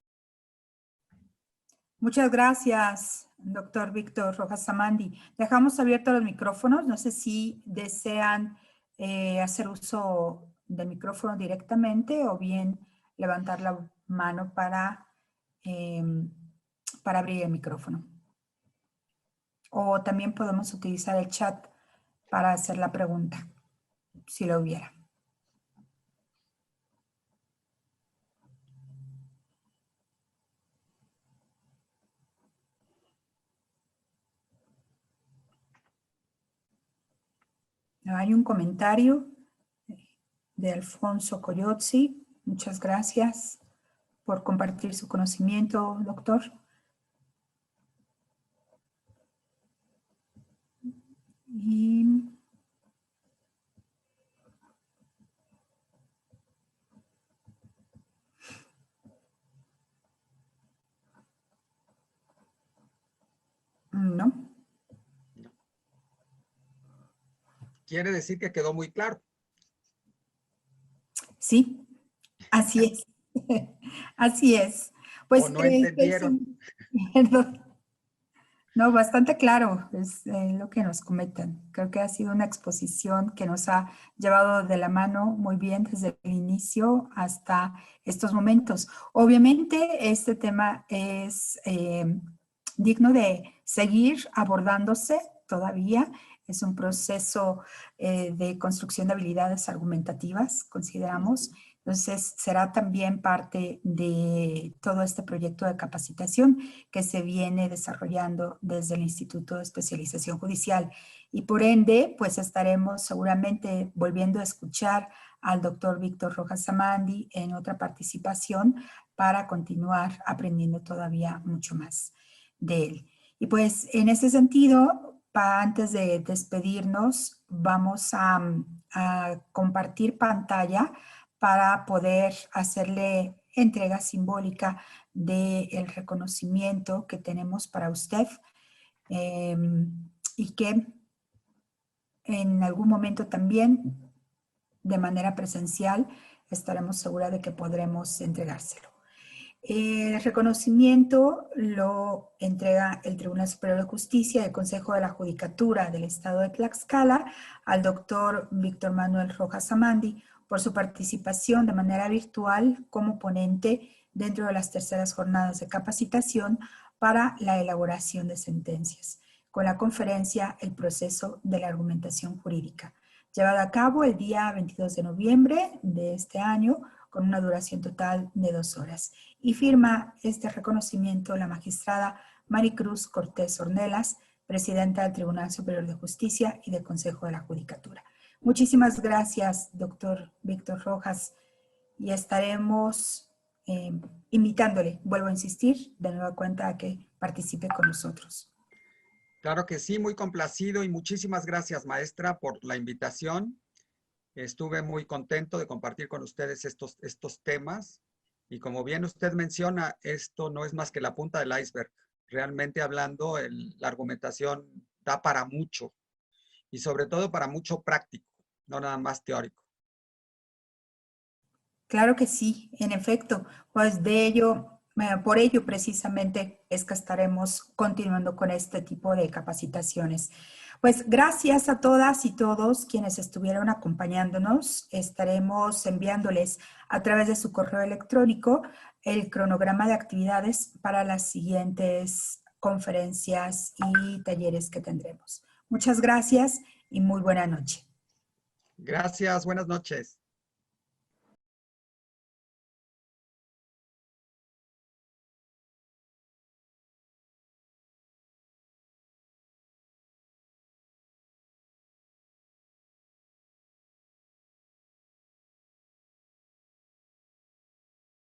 Muchas gracias, doctor Víctor Rojas Samandi. Dejamos abiertos los micrófonos. No sé si desean hacer uso del micrófono directamente o bien levantar la mano para abrir el micrófono. O también podemos utilizar el chat para hacer la pregunta, si lo hubiera. Hay un comentario de Alfonso Coyotzi. Muchas gracias por compartir su conocimiento, doctor. Y no. Quiere decir que quedó muy claro. Sí, así es. Así es. Pues ¿O no entendieron? perdón. No, bastante claro, es lo que nos comentan. Creo que ha sido una exposición que nos ha llevado de la mano muy bien desde el inicio hasta estos momentos. Obviamente, este tema es digno de seguir abordándose todavía. Es un proceso de construcción de habilidades argumentativas, consideramos. Entonces, será también parte de todo este proyecto de capacitación que se viene desarrollando desde el Instituto de Especialización Judicial. Y por ende, pues estaremos seguramente volviendo a escuchar al doctor Víctor Rojas Samandi en otra participación para continuar aprendiendo todavía mucho más de él. Y pues en ese sentido, antes de despedirnos, vamos a compartir pantalla para poder hacerle entrega simbólica del reconocimiento que tenemos para usted y que en algún momento también, de manera presencial, estaremos seguras de que podremos entregárselo. El reconocimiento lo entrega el Tribunal Superior de Justicia y el Consejo de la Judicatura del Estado de Tlaxcala al doctor Víctor Manuel Rojas Samandi por su participación de manera virtual como ponente dentro de las terceras jornadas de capacitación para la elaboración de sentencias, con la conferencia El proceso de la argumentación jurídica, llevada a cabo el día 22 de noviembre de este año, con una duración total de 2 horas. Y firma este reconocimiento la magistrada Maricruz Cortés Ornelas, presidenta del Tribunal Superior de Justicia y del Consejo de la Judicatura. Muchísimas gracias, doctor Víctor Rojas, y estaremos invitándole, vuelvo a insistir, de nueva cuenta a que participe con nosotros. Claro que sí, muy complacido y muchísimas gracias, maestra, por la invitación. Estuve muy contento de compartir con ustedes estos temas y como bien usted menciona, esto no es más que la punta del iceberg. Realmente hablando, la argumentación da para mucho y sobre todo para mucho práctico, no nada más teórico. Claro que sí, en efecto, pues de ello, por ello precisamente es que estaremos continuando con este tipo de capacitaciones. Pues gracias a todas y todos quienes estuvieron acompañándonos. Estaremos enviándoles a través de su correo electrónico el cronograma de actividades para las siguientes conferencias y talleres que tendremos. Muchas gracias y muy buena noche. Gracias, buenas noches.